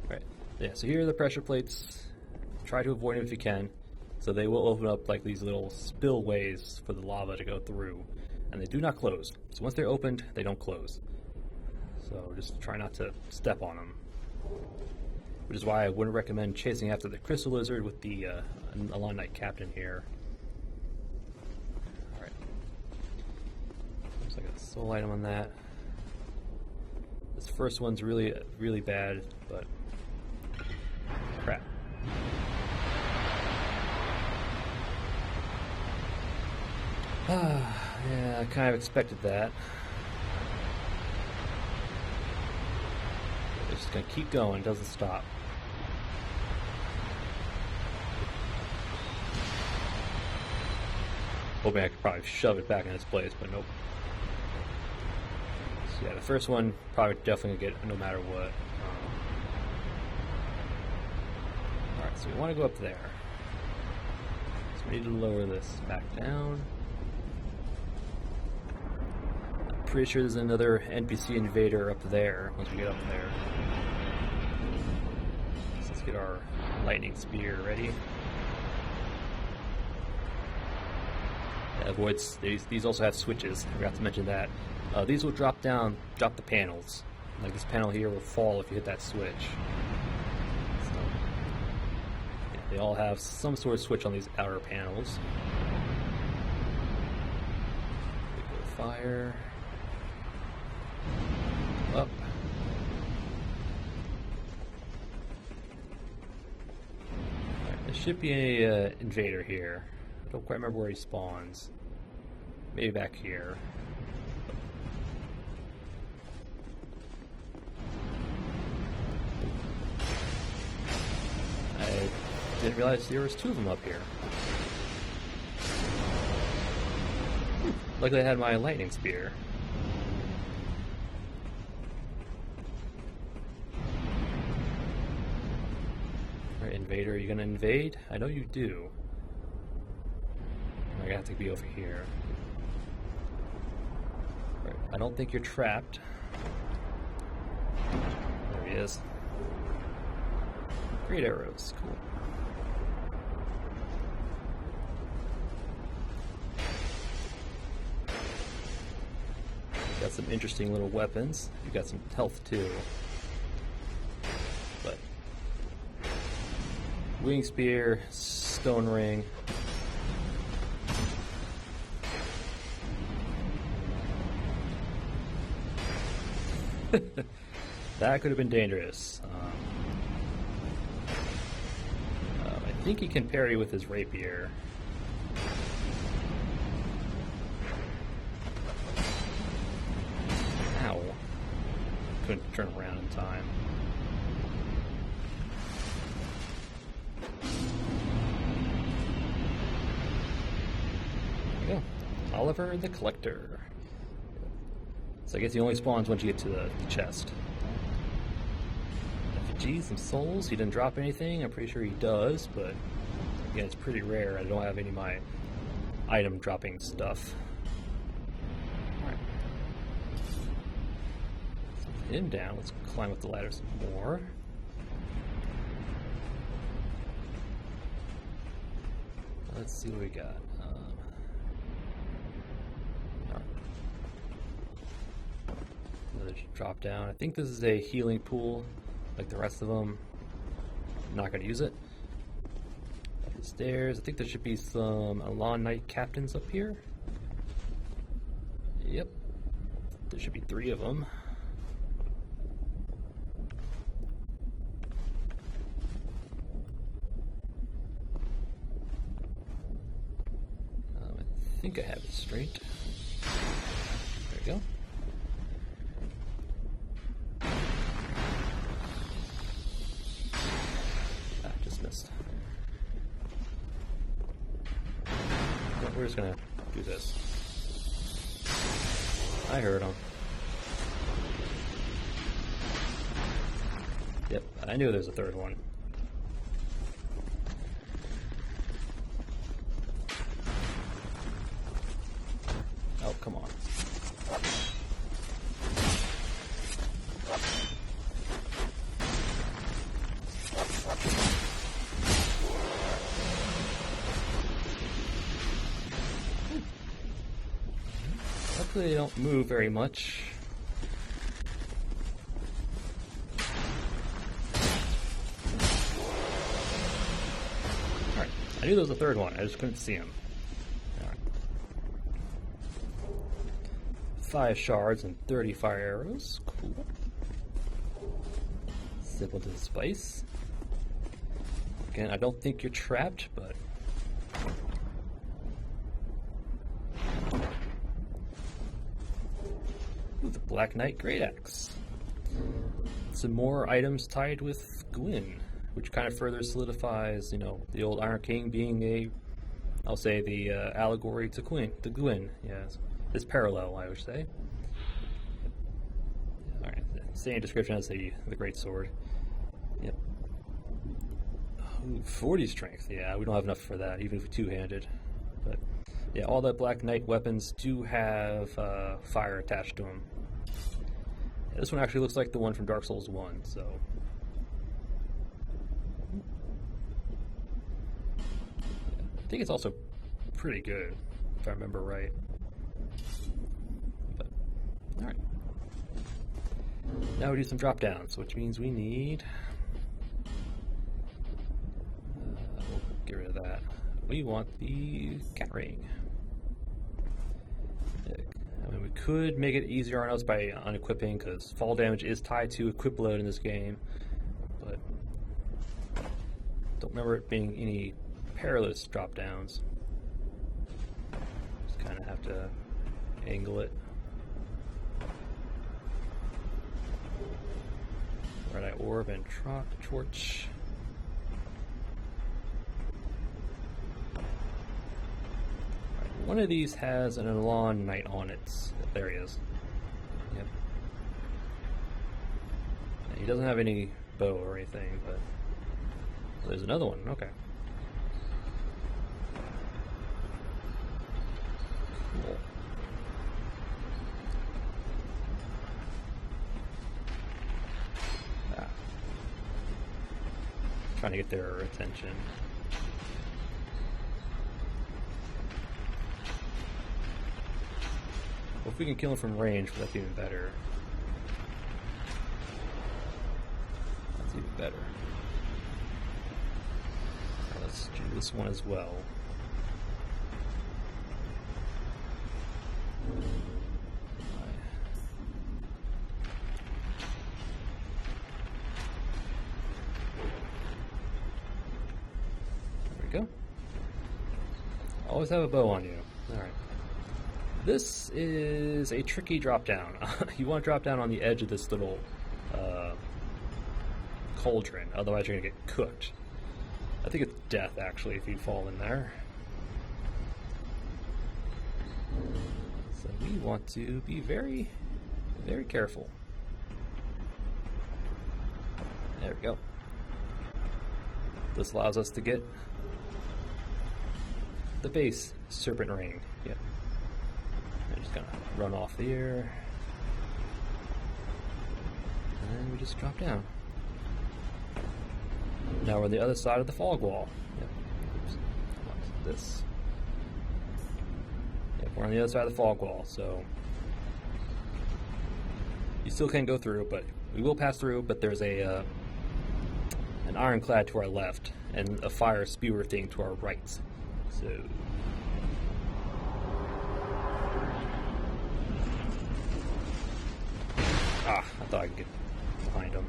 Alright, yeah, so here are the pressure plates. Try to avoid them if you can. So they will open up like these little spillways for the lava to go through. And they do not close. So once they're opened, they don't close. So just try not to step on them. Which is why I wouldn't recommend chasing after the Crystal Lizard with the Alon Knight Captain here. Alright. Looks like a soul item on that. This first one's really, really bad, but crap. Yeah, I kind of expected that. It's just gonna keep going, doesn't stop. Hoping I could probably shove it back in its place, but nope. So yeah, the first one probably definitely gonna get no matter what. Alright, so we want to go up there. So we need to lower this back down. Pretty sure there's another NPC invader up there once we get up there. So let's get our lightning spear ready. Avoids these also have switches. I forgot to mention that. These will drop the panels. Like this panel here will fall if you hit that switch. So, yeah, they all have some sort of switch on these outer panels. Fire. Up. Right, there should be a invader here. I don't quite remember where he spawns. Maybe back here. I didn't realize there was two of them up here. Luckily I had my lightning spear. Alright, invader, are you gonna invade? I know you do. I have to be over here. Right, I don't think you're trapped. There he is. Great arrows, cool. Got some interesting little weapons. You got some health too. But wing spear, stone ring. That could have been dangerous. I think he can parry with his rapier. Ow. Couldn't turn around in time. There we go. Oliver the Collector. So I guess he only spawns once you get to the chest. Effigies, some souls. He didn't drop anything. I'm pretty sure he does, but again, it's pretty rare. I don't have any of my item dropping stuff. Alright. Him down. Let's climb up the ladder some more. Let's see what we got. Another drop down. I think this is a healing pool, like the rest of them. I'm not going to use it. Up the stairs. I think there should be some Alon Knight captains up here. Yep. There should be 3 of them. I think I have it straight. There we go. Ah, just missed. But we're just gonna do this. I heard him. Yep, I knew there was a 3rd one. Oh, come on. Hopefully they don't move very much. Alright, I knew there was a 3rd one, I just couldn't see him. 5 shards and 30 fire arrows. Cool. Simple to the spice. Again, I don't think you're trapped, but ooh, the Black Knight Great Axe. Some more items tied with Gwyn, which kind of further solidifies, you know, the old Iron King being a, I'll say, the allegory to Gwyn. Yes. It's parallel, I would say. Alright, same description as the Great Sword. Yep. Ooh, 40 strength. Yeah, we don't have enough for that, even if two-handed. But yeah, all the Black Knight weapons do have fire attached to them. Yeah, this one actually looks like the one from Dark Souls 1, so. I think it's also pretty good, if I remember right. Alright. Now we do some drop downs, which means we need. We'll get rid of that. We want the cat ring. I mean, we could make it easier on us by unequipping, because fall damage is tied to equip load in this game, but don't remember it being any perilous drop downs. Just kind of have to angle it. Red Eye Orb and Torch. Right, one of these has an Alon Knight on it. There he is. Yep. And he doesn't have any bow or anything, but there's another one. Okay. Cool. Trying to get their attention. Well, if we can kill him from range, that's even better. That's even better. Now let's do this one as well. Go. Always have a bow on you. Alright. This is a tricky drop down. You want to drop down on the edge of this little cauldron, otherwise you're going to get cooked. I think it's death, actually, if you fall in there. So we want to be very, very careful. There we go. This allows us to get the base serpent ring. Yep. I'm just gonna run off the air. And we just drop down. Now we're on the other side of the fog wall. Yep. Oops. This. Yep, we're on the other side of the fog wall, so You still can go through, but we will pass through. But there's a an ironclad to our left and a fire spewer thing to our right. So. I thought I could get behind him.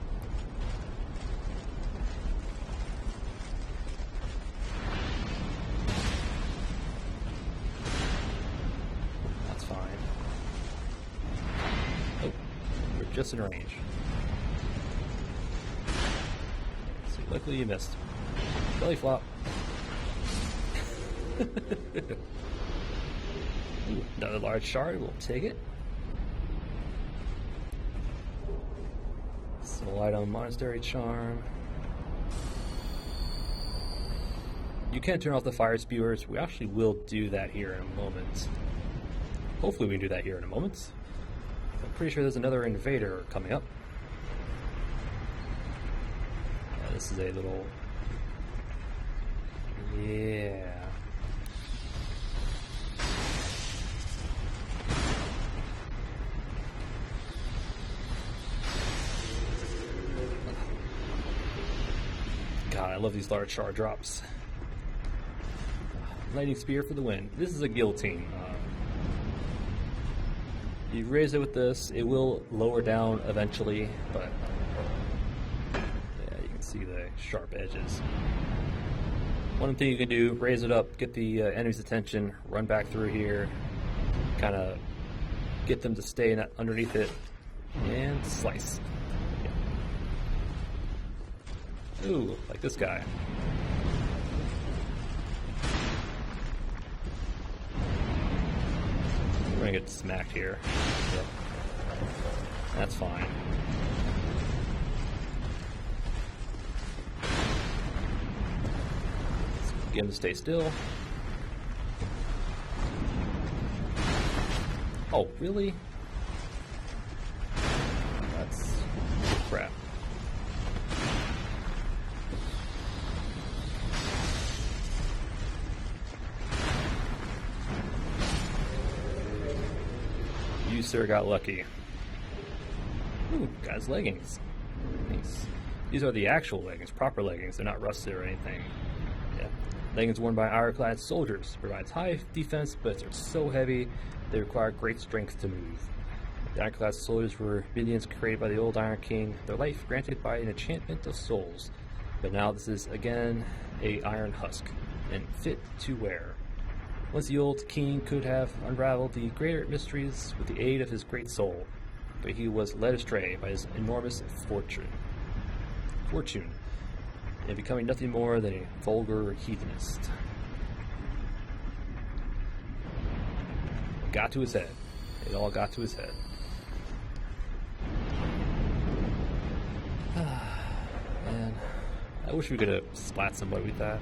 That's fine. Oh, we're just in range. Let's see, luckily you missed. Belly flop. Ooh, another large shard, we'll take it. Soul item, monastery charm. You can turn off the fire spewers. We actually will do that here in a moment. Hopefully we can do that here in a moment. I'm pretty sure there's another invader coming up. Yeah, this is a little... Yeah. God, I love these large shard drops. Lightning spear for the win. This is a guillotine. You raise it with this, it will lower down eventually, but yeah, you can see the sharp edges. One thing you can do, raise it up, get the enemy's attention, run back through here, kind of get them to stay underneath it, and slice. Ooh, like this guy. We're gonna get smacked here. Yep. That's fine. Let's get him to stay still. Oh, really? That's crap. You, sir, got lucky. Ooh, got his leggings. Nice. These are the actual leggings, proper leggings. They're not rusted or anything. Yeah. Leggings worn by ironclad soldiers. Provides high defense, but are so heavy they require great strength to move. The ironclad soldiers were minions created by the old Iron King, their life granted by an enchantment of souls. But now this is again a iron husk, and fit to wear. Once the old king could have unraveled the greater mysteries with the aid of his great soul, but he was led astray by his enormous fortune, and becoming nothing more than a vulgar heathenist. It got to his head. It all got to his head. Man, I wish we could have splat somebody with that.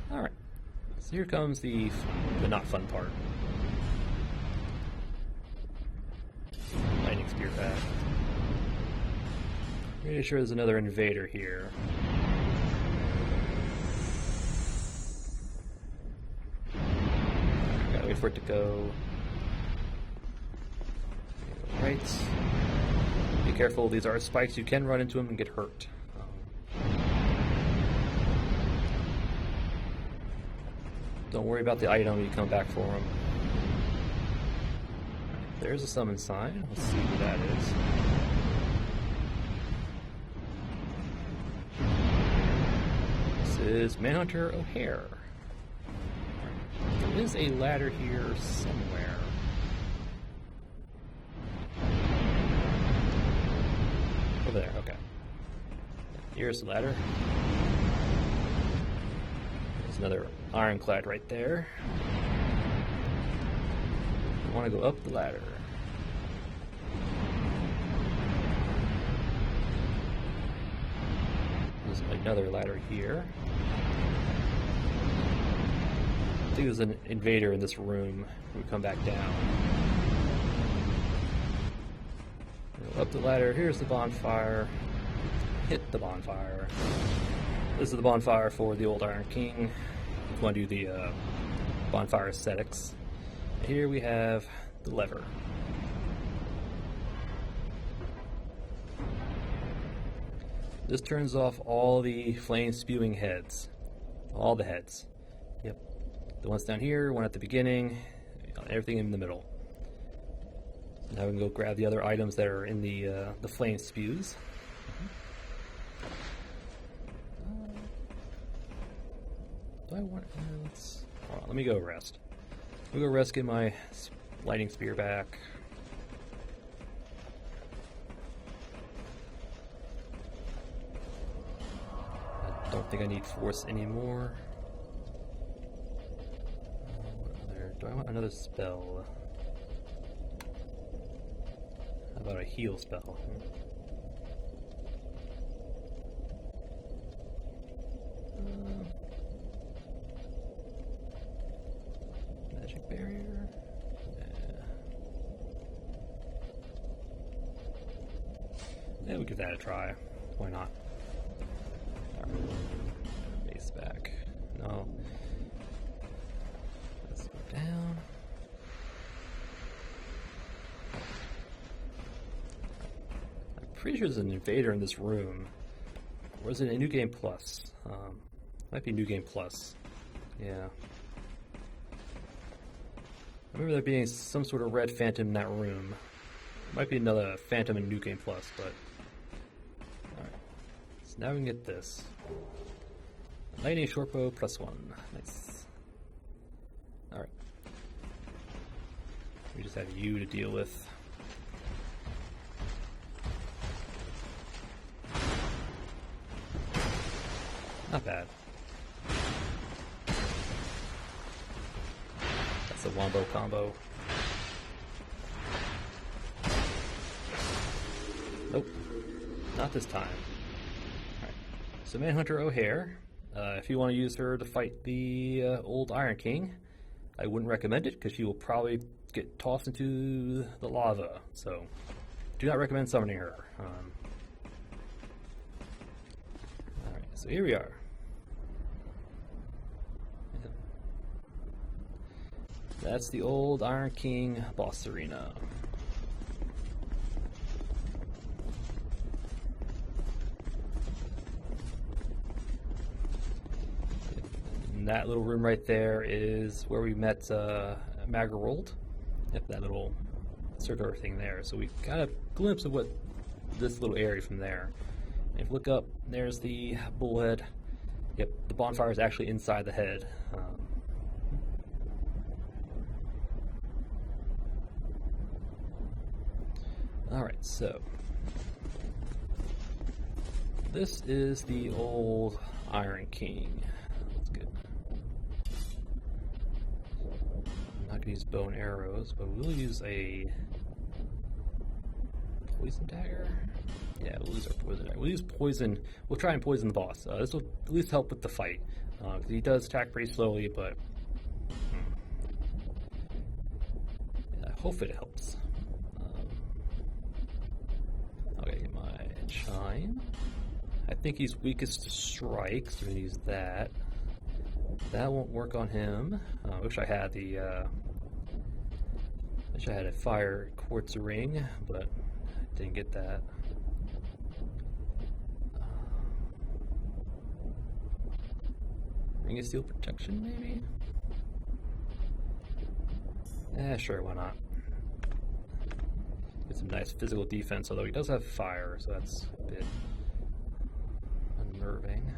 Alright. So here comes the not fun part. Lightning spear back. Pretty sure there's another invader here. Gotta wait for it to go. Right. Be careful, these are spikes. You can run into them and get hurt. Don't worry about the item, you come back for them. There's a summon sign. Let's see who that is. This is Manhunter O'Hare. There is a ladder here somewhere. Over there, okay. Here's the ladder. There's another ironclad right there. I want to go up the ladder. There's another ladder here. I think there's an invader in this room. We come back down. Go up the ladder. Here's the bonfire. Hit the bonfire. This is the bonfire for the old Iron King. If you want to do the bonfire aesthetics. Here we have the lever. This turns off all the flame spewing heads. All the heads. Yep. The ones down here, one at the beginning, everything in the middle. Now we can go grab the other items that are in the flame spews. Do I want? Hold on, let me go rest. Let me go rest. Get my lightning spear back. I don't think I need force anymore. Do I want another spell? How about a heal spell? Magic barrier? Yeah, we'll give that a try. Why not? Right. Base back. No. Let's go down. I'm pretty sure there's an invader in this room. Or is it a New Game Plus? Might be New Game Plus. Yeah. I remember there being some sort of red phantom in that room. Might be another phantom in New Game Plus, but... Alright. So now we can get this. Lightning shortbow +1. Nice. Alright. We just have you to deal with. Not bad. That's a wombo combo. Nope. Not this time. Alright. So Manhunter O'Hare. If you want to use her to fight the old Iron King, I wouldn't recommend it because she will probably get tossed into the lava. So, do not recommend summoning her. Alright, so here we are. That's the old Iron King boss arena. And that little room right there is where we met Magarold. Yep, that little circular thing there. So we got a glimpse of what this little area from there. And if you look up, there's the bullhead. Yep, the bonfire is actually inside the head. Alright, so this is the old Iron King. That's good. I'm not going to use bow and arrows, but we'll use a poison dagger. Yeah, we'll use our poison dagger. We'll use poison. We'll try and poison the boss. This will at least help with the fight. Because he does attack pretty slowly, but yeah, I hope it helps. Okay, get my chime. I think he's weakest to strike, so we're gonna use that. That won't work on him. I wish I had the. Wish I had a fire quartz ring, but I didn't get that. Ring of steel protection, maybe. Sure, why not? Get some nice physical defense, although he does have fire, so that's a bit unnerving.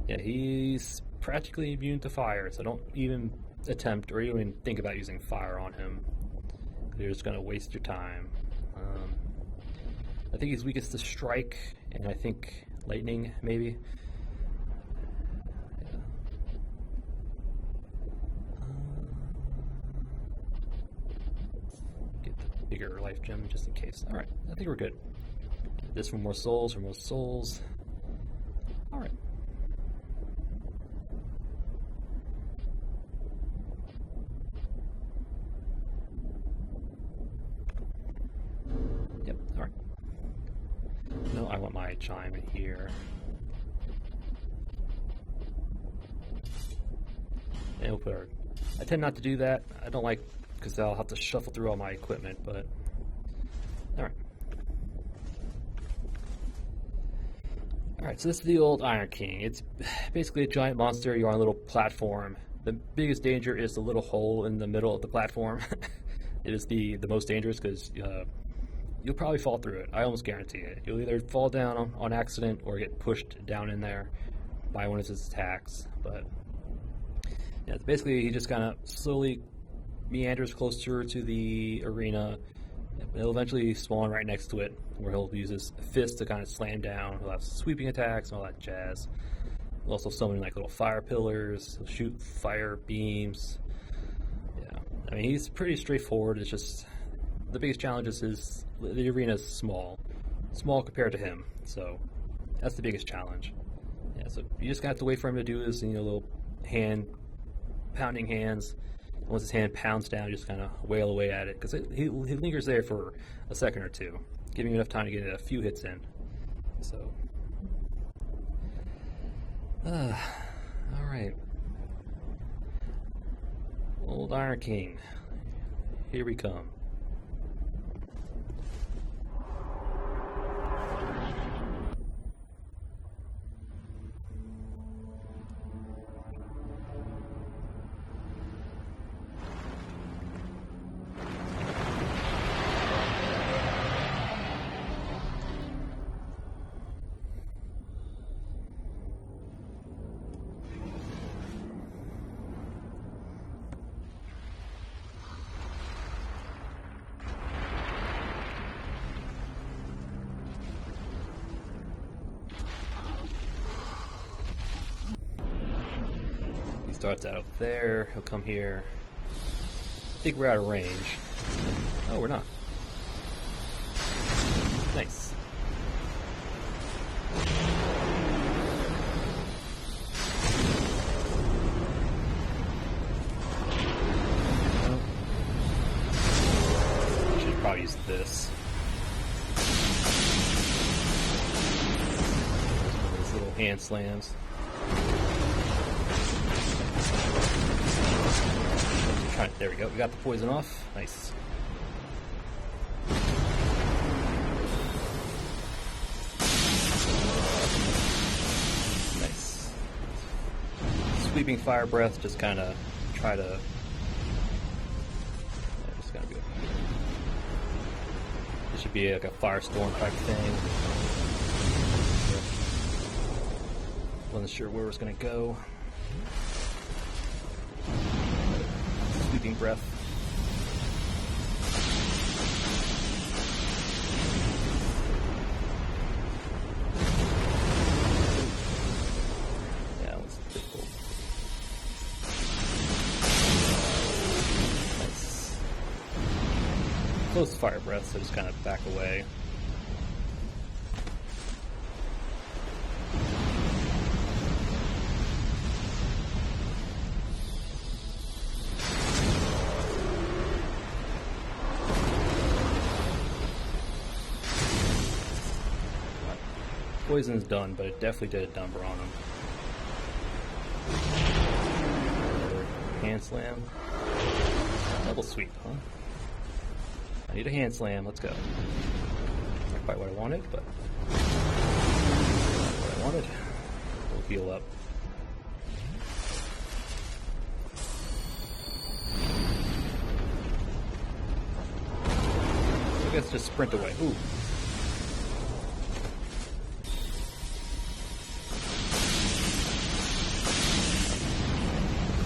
Yeah, he's practically immune to fire, so don't even attempt or even think about using fire on him. You're just going to waste your time. I think he's weakest to strike, and I think lightning, maybe. Bigger life gem just in case. Alright, I think we're good. This for more souls, Alright. Yep, alright. No, I want my chime in here. And we'll put our... I tend not to do that. I don't like... because I'll have to shuffle through all my equipment, but... Alright. Alright, so this is the old Iron King. It's basically a giant monster. You're on a little platform. The biggest danger is the little hole in the middle of the platform. It is the most dangerous because you'll probably fall through it. I almost guarantee it. You'll either fall down on accident or get pushed down in there by one of his attacks. But yeah, basically he just kind of slowly meanders closer to the arena. He'll eventually spawn right next to it, where he'll use his fist to kind of slam down. He'll have sweeping attacks and all that jazz. He'll also summon like little fire pillars. He'll shoot fire beams. Yeah, I mean he's pretty straightforward. It's just the biggest challenge is the arena is small compared to him. So that's the biggest challenge. Yeah, so you just have to wait for him to do his little hand pounding hands. Once his hand pounds down, you just kind of wail away at it, because he lingers there for a second or two, giving you enough time to get a few hits in. So, alright. Old Iron King. Here we come. Starts out there, he'll come here. I think we're out of range. Oh, we're not. Nice. Should probably use this. These little hand slams. There we go. We got the poison off. Nice. Nice. Sweeping fire breath. Just kind of try to. Just gonna be. It should be like a firestorm type thing. Wasn't sure where it was gonna go. Sweeping breath. Yeah, that was difficult. Nice. Close fire breath, so just kind of back away. Poison's done, but it definitely did a number on him. Another hand slam. Double sweep, huh? I need a hand slam. Let's go. Not quite what I wanted, but what I wanted. We'll heal up. I guess just sprint away. Ooh.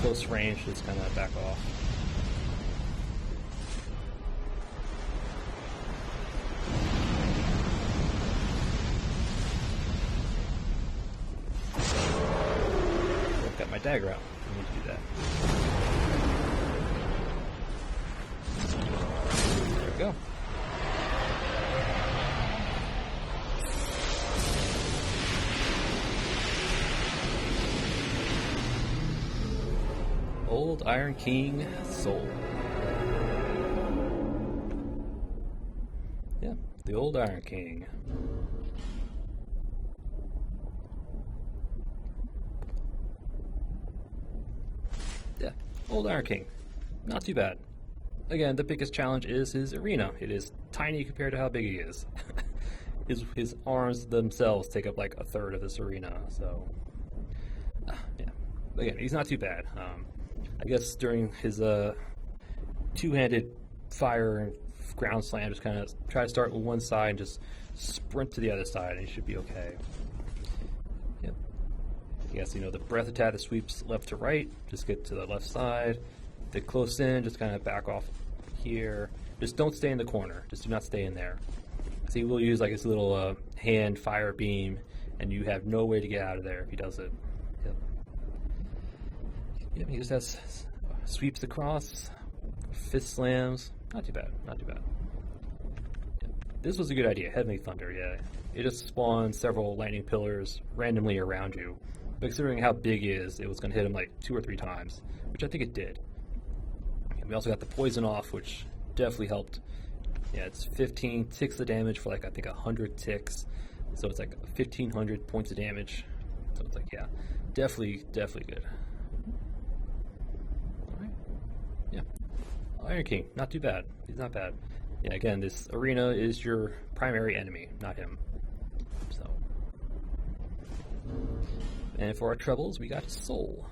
Close range, just kind of back off. I've got my dagger out. I need to do that. There we go. Old Iron King Sol. Yeah, the old Iron King. Yeah, old Iron King. Not too bad. Again, the biggest challenge is his arena. It is tiny compared to how big he is. his arms themselves take up like a third of this arena. So yeah, again, he's not too bad. I guess during his two-handed fire and ground slam, just kind of try to start with one side and just sprint to the other side, and he should be okay. Yep. Yes, the breath attack that sweeps left to right. Just get to the left side. If they're close in, just kind of back off here. Just don't stay in the corner. Just do not stay in there. So he will use like his little hand fire beam, and you have no way to get out of there if he does it. Yep. Yep, he just has sweeps across, fist slams. Not too bad, not too bad. Yep. This was a good idea, Heavenly Thunder, yeah. It just spawns several lightning pillars randomly around you. But considering how big he is, it was going to hit him like 2 or 3 times, which I think it did. And we also got the poison off, which definitely helped. Yeah, it's 15 ticks of damage for like, I think 100 ticks. So it's like 1,500 points of damage. So it's like, yeah, definitely good. Alright. Yeah. Iron King, not too bad. He's not bad. Yeah, again, this arena is your primary enemy, not him. So. And for our troubles, we got Sol.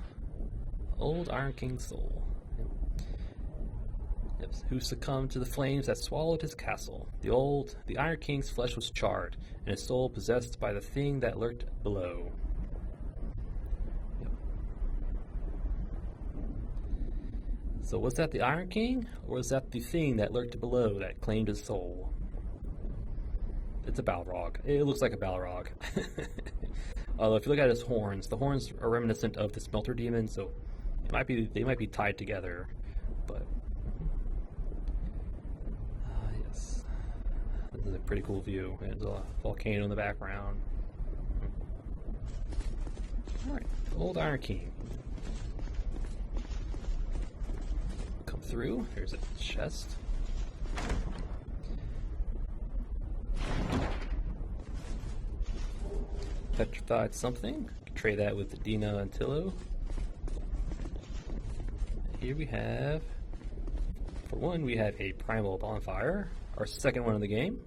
Old Iron King Sol. Who succumbed to the flames that swallowed his castle. The Iron King's flesh was charred, and his soul possessed by the thing that lurked below. Yep. So was that the Iron King, or was that the thing that lurked below that claimed his soul? It's a Balrog. It looks like a Balrog. Although if you look at his horns, the horns are reminiscent of the Smelter Demon, so they might be tied together, but. This is a pretty cool view. There's a volcano in the background. Alright, Old Iron King. Come through. There's a chest. Petrified something. Trade that with the Dina and Tillo. Here we have, for one, we have a Primal Bonfire. Our second one in the game.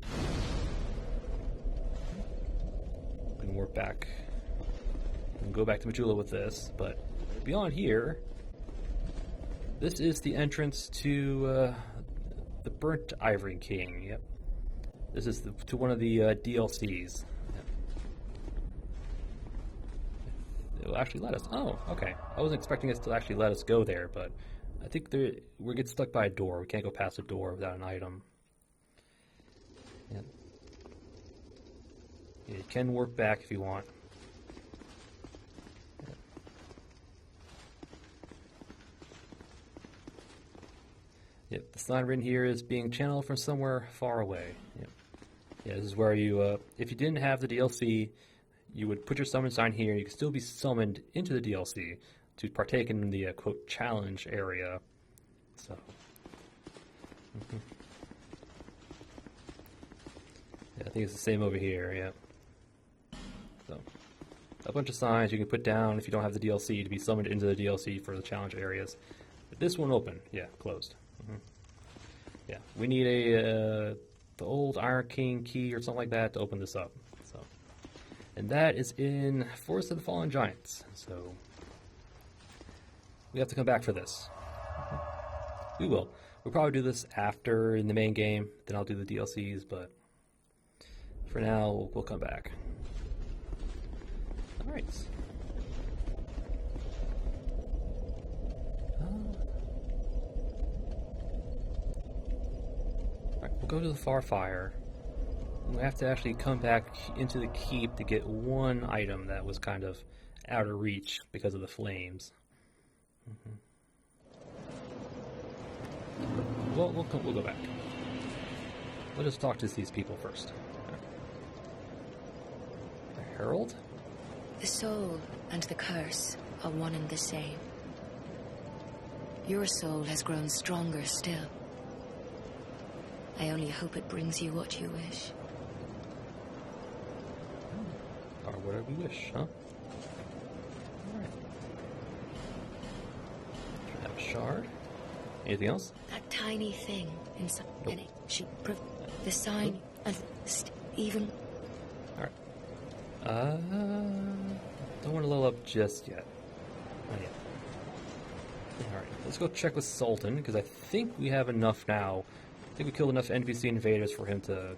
We can work back and go back to Majula with this, but beyond here, this is the entrance to the Burnt Ivory King. Yep. This is to one of the DLCs. Yep. It will actually let us. Oh, okay. I wasn't expecting it to actually let us go there, but I think we get stuck by a door. We can't go past a door without an item. Yeah. Yeah, you can work back if you want. Yeah. Yep, the sign written here is being channeled from somewhere far away. Yep. Yeah, this is where you, if you didn't have the DLC, you would put your summon sign here, and you could still be summoned into the DLC to partake in the, quote, challenge area. So. Mm-hmm. Yeah, I think it's the same over here, yeah. So, a bunch of signs you can put down if you don't have the DLC to be summoned into the DLC for the challenge areas. But this one open, yeah, closed. Mm-hmm. Yeah, we need the old Iron King key or something like that to open this up. So, and that is in Forest of the Fallen Giants. So, we have to come back for this. Mm-hmm. We will. We'll probably do this after in the main game. Then I'll do the DLCs, but. For now, we'll come back. Alright. Alright, we'll go to the Far Fire. We have to actually come back into the keep to get one item that was kind of out of reach because of the flames. Mm-hmm. Well, we'll go back. Let us talk to these people first. Herald? The soul and the curse are one and the same. Your soul has grown stronger still. I only hope it brings you what you wish. Or whatever you wish, huh? Alright. Should have a shard. Anything else? That tiny thing inside. Nope. The sign and even Don't want to level up just yet. Not yet. Alright, let's go check with Sultan, because I think we have enough now. I think we killed enough NPC invaders for him to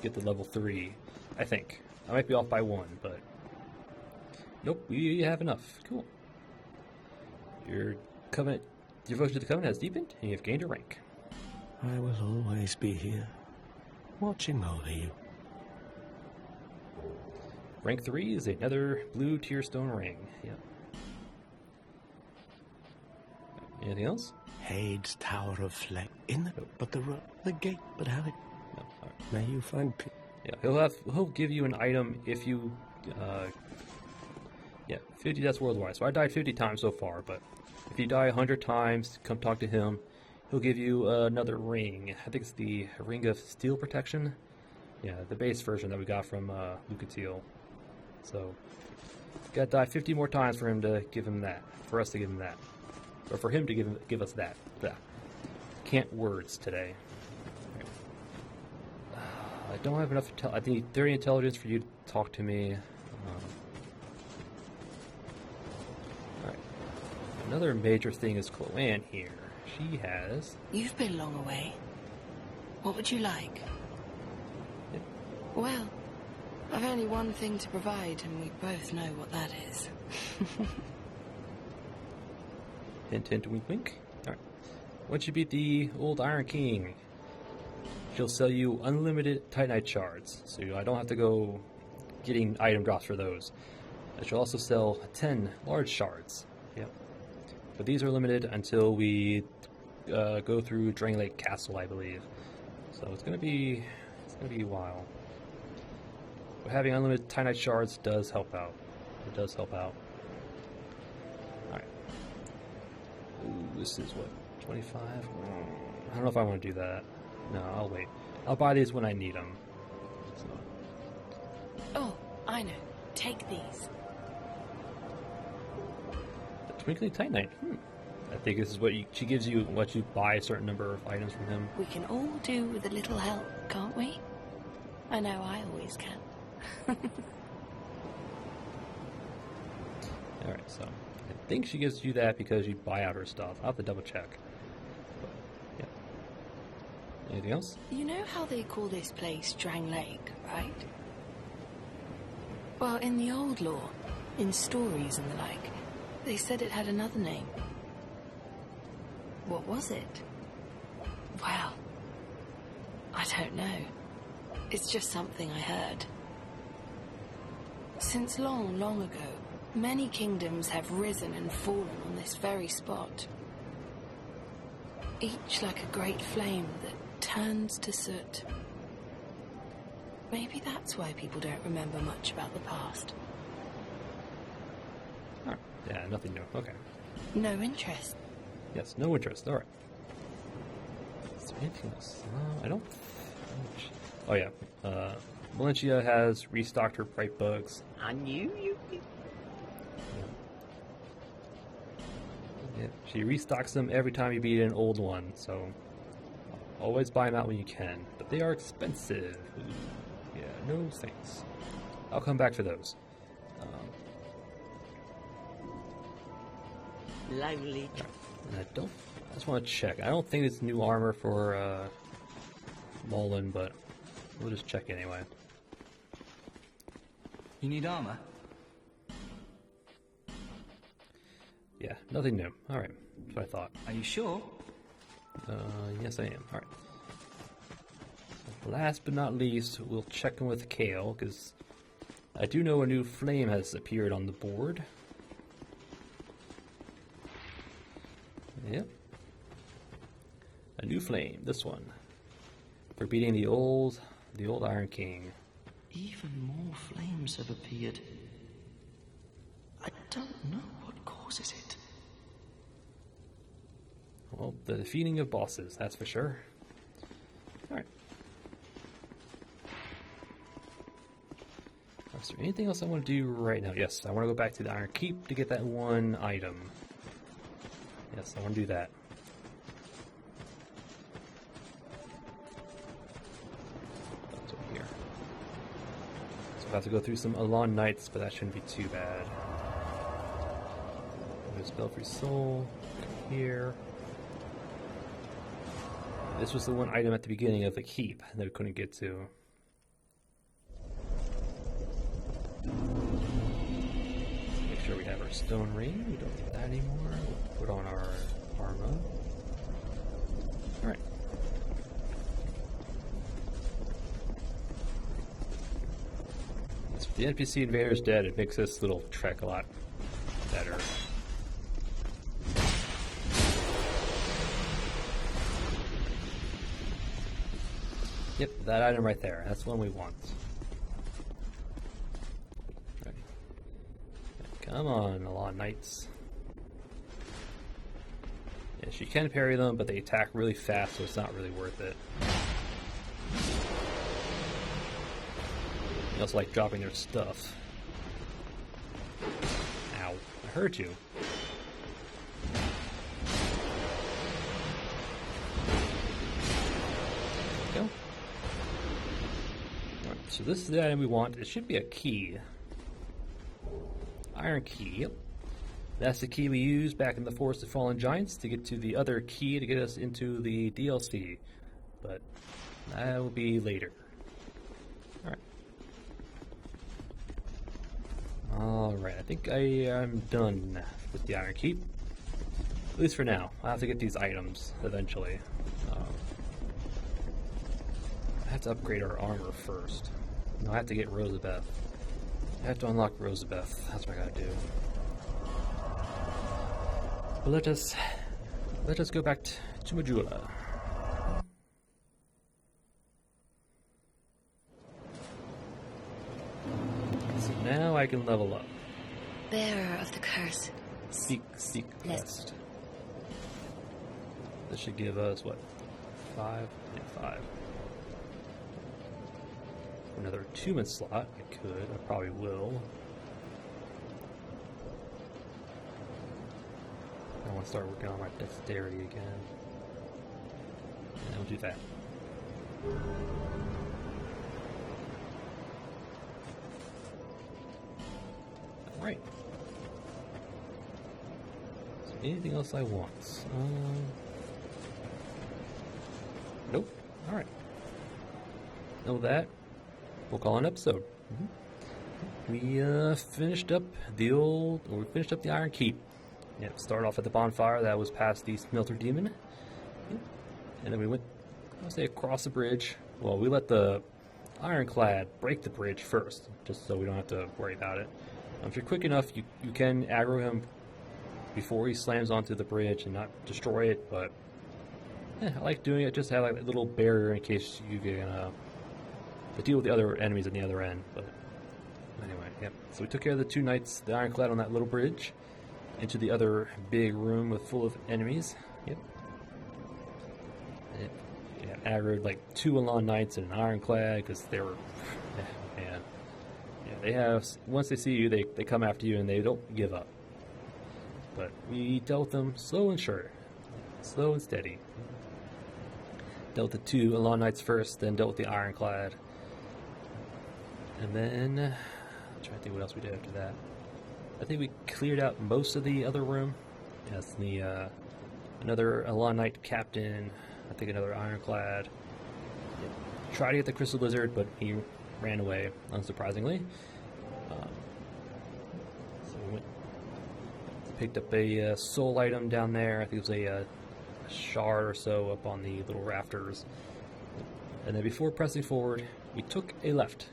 get to level 3. I think. I might be off by 1, but... Nope, we have enough. Cool. Your devotion to the Covenant has deepened, and you have gained a rank. I will always be here, watching over you. Rank 3 is another blue tearstone ring. Yep. Anything else? Hade's Tower of Flame. But the gate would have it. No. All right. May you find peace. Yeah, he'll give you an item if you 50, that's worldwide. So I died 50 times so far, but if you die 100 times, come talk to him. He'll give you another ring. I think it's the Ring of Steel Protection. Yeah, the base version that we got from Lucatiel. So, gotta die 50 more times for him to give him that. For us to give him that. Or for him to give us that. Can't words today. I don't have enough. I need 30 intelligence for you to talk to me. Alright. Another major thing is Chloanne here. She has... You've been long away. What would you like? Yep. Well, I've only one thing to provide, and we both know what that is. Hint, hint, wink, wink. Alright. Once you beat the old Iron King, she'll sell you unlimited Titanite shards, so I don't have to go getting item drops for those. And she'll also sell 10 large shards. Yep. But these are limited until we go through Drangelic Castle, I believe. So it's gonna be a while. But having unlimited Titanite shards does help out. It does help out. Alright. Ooh, this is what, 25? I don't know if I want to do that. No, I'll wait. I'll buy these when I need them. So. Oh, I know. Take these. The Twinkling Titanite. I think this is what she gives you, what you buy a certain number of items from him. We can all do with a little help, can't we? I know I always can. Alright, so I think she gives you that because you buy out her stuff. I'll have to double check. But, yeah. Anything else? You know how they call this place Drangelic, right? Well, in the old lore, in stories and the like, they said it had another name. What was it? Well, I don't know. It's just something I heard. Since long, long ago, many kingdoms have risen and fallen on this very spot. Each like a great flame that turns to soot. Maybe that's why people don't remember much about the past. Alright. Yeah, nothing new. Okay. No interest. Yes, no interest. Alright. Is there anything else? I don't... Oh yeah. Valencia has restocked her bright bugs. I knew you. Yeah, she restocks them every time you beat an old one, so always buy them out when you can. But they are expensive. Yeah, no thanks. I'll come back for those. Lonely. And I just want to check. I don't think it's new armor for Mullen, but we'll just check anyway. You need armor? Yeah, nothing new. Alright, that's what I thought. Are you sure? Yes I am. Alright. Last but not least, we'll check in with Kale, because I do know a new flame has appeared on the board. Yep. A new flame, this one. For beating the old Iron King. Even more flames have appeared. I don't know what causes it. Well, the defeating of bosses, that's for sure. Alright. Is there anything else I want to do right now? Yes, I want to go back to the Iron Keep to get that one item. Yes, I want to do that. That's over here. So We'll have to go through some Alon Knights, but that shouldn't be too bad. There's Belfry Sol here. This was the one item at the beginning of the keep that we couldn't get to. Make sure we have our stone ring. We don't need that anymore. We'll put on our armor. Alright. If the NPC invader is dead, it makes this little trek a lot better. Yep, that item right there. That's the one we want. Right. Come on, Alon Knights. Yes, you can parry them, but they attack really fast, so it's not really worth it. They also like dropping their stuff. Ow, I hurt you. There we go. Alright, so this is the item we want. It should be a key. Iron key, yep. That's the key we used back in the Forest of Fallen Giants to get to the other key to get us into the DLC. But that will be later. Alright. Alright, I think I am done with the Iron Keep. At least for now. I'll have to get these items eventually. I have to upgrade our armor first. No, I have to get Rosabeth. I have to unlock Rosabeth. That's what I gotta do. But let us go back to Majula. So now I can level up. Bearer of the curse. Seek quest. This should give us what? 5? Yeah, 5. Another attunement slot. I could. I probably will. I want to start working on my dexterity again. And we'll do that. Alright. So anything else I want? Nope. Alright. Know that. We'll call an episode. We finished up the Iron Keep. Yep, started off at the bonfire that was past the Smelter Demon. Yep. And then we went, I'll say, across the bridge. Well, we let the Ironclad break the bridge first, just so we don't have to worry about it. If you're quick enough, you can aggro him before he slams onto the bridge and not destroy it, but I like doing it just to have like a little barrier in case you can to deal with the other enemies on the other end. But anyway, yep. So we took care of the 2 knights, the Ironclad on that little bridge, into the other big room full of enemies. Yep. Yeah, aggroed like 2 Alon Knights and an Ironclad because they were, man. Yeah, they have, once they see you, they come after you and they don't give up. But we dealt with them slow and sure. Slow and steady. Dealt with the 2 Alon Knights first, then dealt with the Ironclad. And then, I'm trying to think what else we did after that. I think we cleared out most of the other room. Yes, the another Alon Knight captain. I think another Ironclad. Tried to get the Crystal Lizard, but he ran away, unsurprisingly. So we went, picked up a soul item down there. I think it was a shard or so up on the little rafters. And then before pressing forward, we took a left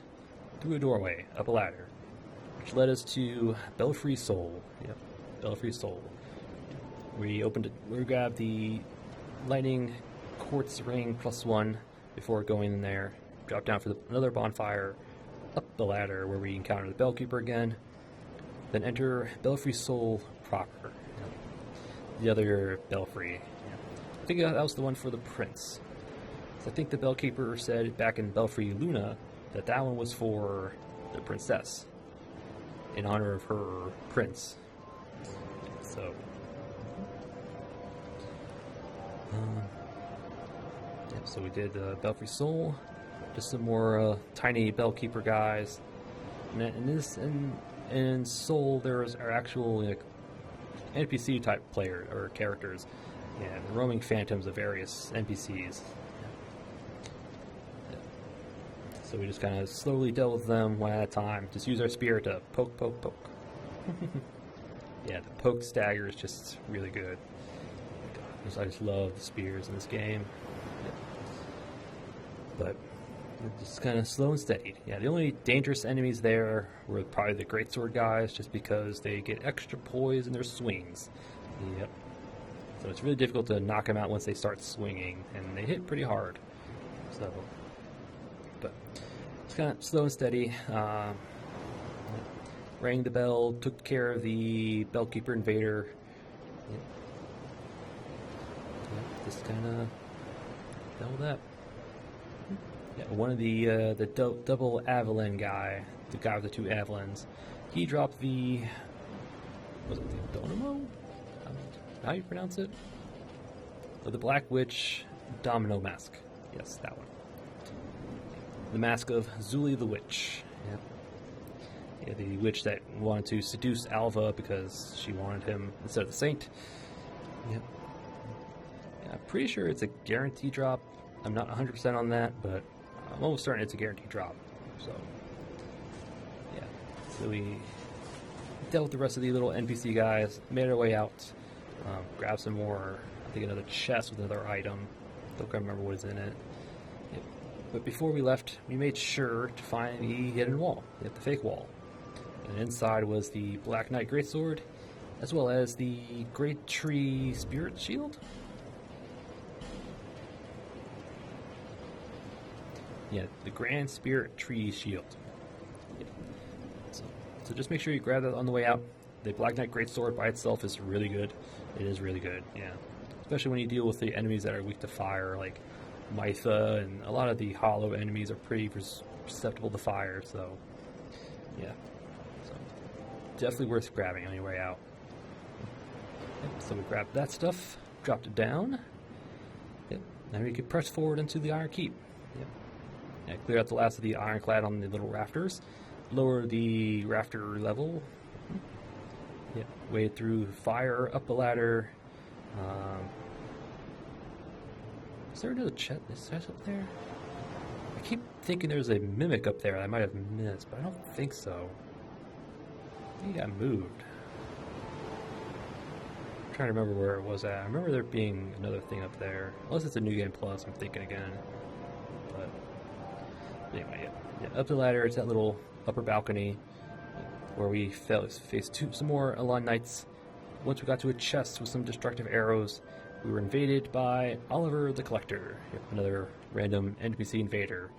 through a doorway, up a ladder, which led us to Belfry Sol. Yep, Belfry Sol. We grabbed the lightning quartz ring +1 before going in there. Dropped down for another bonfire, up the ladder where we encounter the Bellkeeper again. Then enter Belfry Sol proper. Yep. The other Belfry. Yep. I think that was the one for the prince. So I think the Bellkeeper said back in Belfry Luna that one was for the princess, in honor of her prince. So, yeah, so we did Belfry Sol, just some more tiny Bellkeeper guys. in Soul, are actual like NPC type player or characters, and roaming phantoms of various NPCs. So we just kind of slowly dealt with them one at a time. Just use our spear to poke, poke, poke. Yeah, the poke stagger is just really good. I just love the spears in this game. But just kind of slow and steady. Yeah, the only dangerous enemies there were probably the greatsword guys, just because they get extra poise in their swings. Yep. So it's really difficult to knock them out once they start swinging, and they hit pretty hard. So, but it's kind of slow and steady. Rang the bell, took care of the Bellkeeper Invader. Yep. Just kind of dealt with that. Yeah, one of the double Avalon guy, the guy with the two Avalons, he dropped the, was it the Donamo? How do you pronounce it? Oh, the Black Witch Domino Mask. Yes, that one. The mask of Zuli the Witch. Yep. Yeah, the witch that wanted to seduce Alva because she wanted him instead of the saint. Yep. Yeah, I'm pretty sure it's a guarantee drop. I'm not 100% on that, but I'm almost certain it's a guaranteed drop. So, yeah. So we dealt with the rest of the little NPC guys, made our way out, grabbed some more, I think another chest with another item. Don't quite remember what is in it. Yep. But before we left, we made sure to find the hidden wall, the fake wall. And inside was the Black Knight Greatsword, as well as the Great Tree Spirit Shield. Yeah, the Grand Spirit Tree Shield. Yeah. So just make sure you grab that on the way out. The Black Knight Greatsword by itself is really good. It is really good, yeah. Especially when you deal with the enemies that are weak to fire, like Mytha, and a lot of the hollow enemies are pretty susceptible to fire, so yeah. So definitely worth grabbing on your way out. Yep, so we grabbed that stuff, dropped it down. Yep. Now we could press forward into the Iron Keep. Yep. Yeah, clear out the last of the ironclad on the little rafters. Lower the rafter level. Yep. Wade through fire, up the ladder. Is there another chest up there? I keep thinking there's a mimic up there I might have missed, but I don't think so. I think it got moved. I'm trying to remember where it was at. I remember there being another thing up there. Unless it's a New Game Plus, I'm thinking again. But anyway, yeah. Up the ladder, it's that little upper balcony where we faced some more Alon Knights. Once we got to a chest with some destructive arrows, we were invaded by Oliver the Collector, another random NPC invader.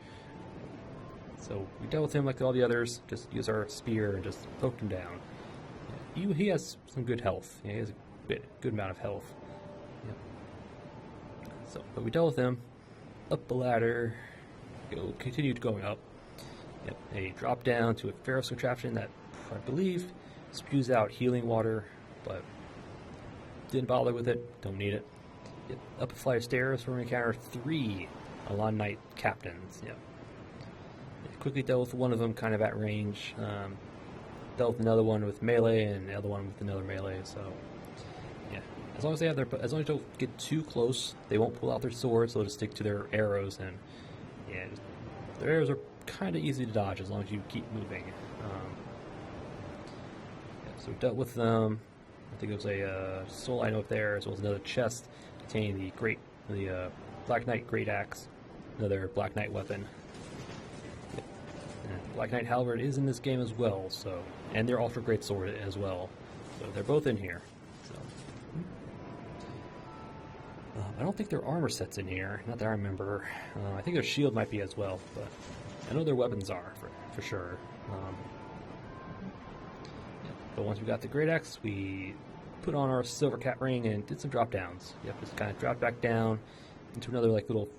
So we dealt with him like all the others, just used our spear and just poked him down. Yeah, he has some good health. Yeah, he has a good amount of health. Yeah. So, but we dealt with him, up the ladder, continued going up. Yep, a drop down to a Pharaoh's contraption that I believe spews out healing water, but didn't bother with it, don't need it. Yep. Up a flight of stairs where we encounter 3 Alon Knight captains. Yep. Quickly dealt with one of them kind of at range. Dealt with another one with melee and the other one with another melee, so yeah. As long as they don't get too close, they won't pull out their swords, they'll just stick to their arrows, and yeah, their arrows are kind of easy to dodge as long as you keep moving. Yeah, so we dealt with them. I think it was a soul item up there, as well as another chest containing the Black Knight Great Axe, another Black Knight weapon. Yep. And Black Knight Halberd is in this game as well, so, and their Ultra Great Sword as well, so they're both in here. So, I don't think their armor set's in here, not that I remember. I think their shield might be as well, but I know their weapons are for sure. But once we got the Great Axe, we put on our silver cat ring and did some drop downs. Yep, just kind of dropped back down into another like little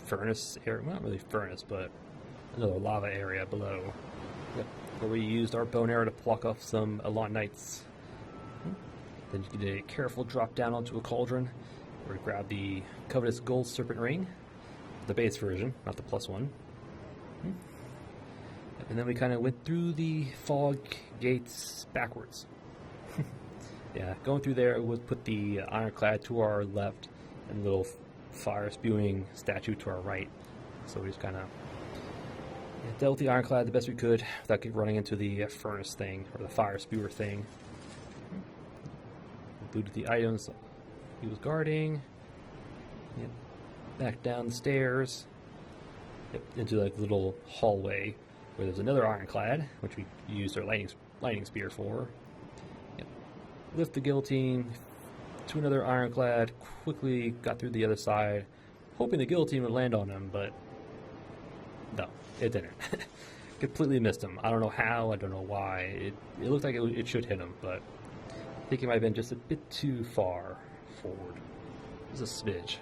furnace area. Well, not really furnace, but another lava area below. Yep, where we used our bone arrow to pluck off some Alon Knights. Then you did a careful drop down onto a cauldron where we grabbed the covetous gold serpent ring, the base version, not the plus one. And then we kind of went through the fog gates backwards. Yeah, going through there would put the ironclad to our left and the little fire spewing statue to our right. So we just kind of dealt with the ironclad the best we could without running into the furnace thing or the fire spewer thing. Looted the items he was guarding. Yep. Back down the stairs. Yep. Into like the little hallway where there's another ironclad, which we used our lightning spear for. Yep. Lift the guillotine to another ironclad. Quickly got through the other side, hoping the guillotine would land on him, but no, it didn't. Completely missed him. I don't know how. I don't know why. It looked like it should hit him, but I think it might have been just a bit too far forward. It was a smidge.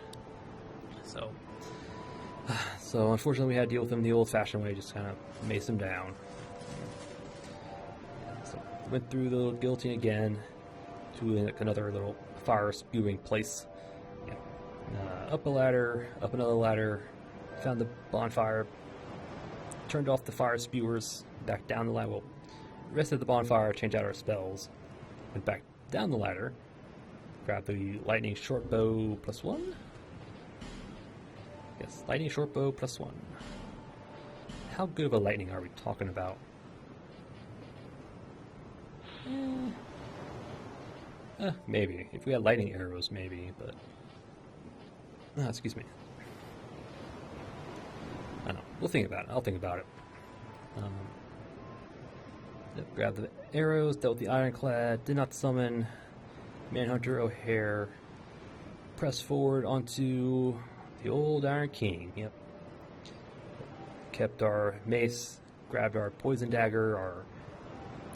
So unfortunately, we had to deal with him the old-fashioned way, just kind of mace him down. So went through the guillotine again to another little fire-spewing place. Yeah. Up a ladder, up another ladder, found the bonfire, turned off the fire spewers, back down the ladder. Well, rested the bonfire, changed out our spells, went back down the ladder, grabbed the lightning short bow +1. Yes, lightning short bow +1. How good of a lightning are we talking about? Maybe. If we had lightning arrows, maybe, but... excuse me. I don't know. We'll think about it. I'll think about it. Grab the arrows, dealt with the ironclad, did not summon Manhunter O'Hare, press forward onto the old Iron King. Yep. Kept our mace, grabbed our poison dagger, our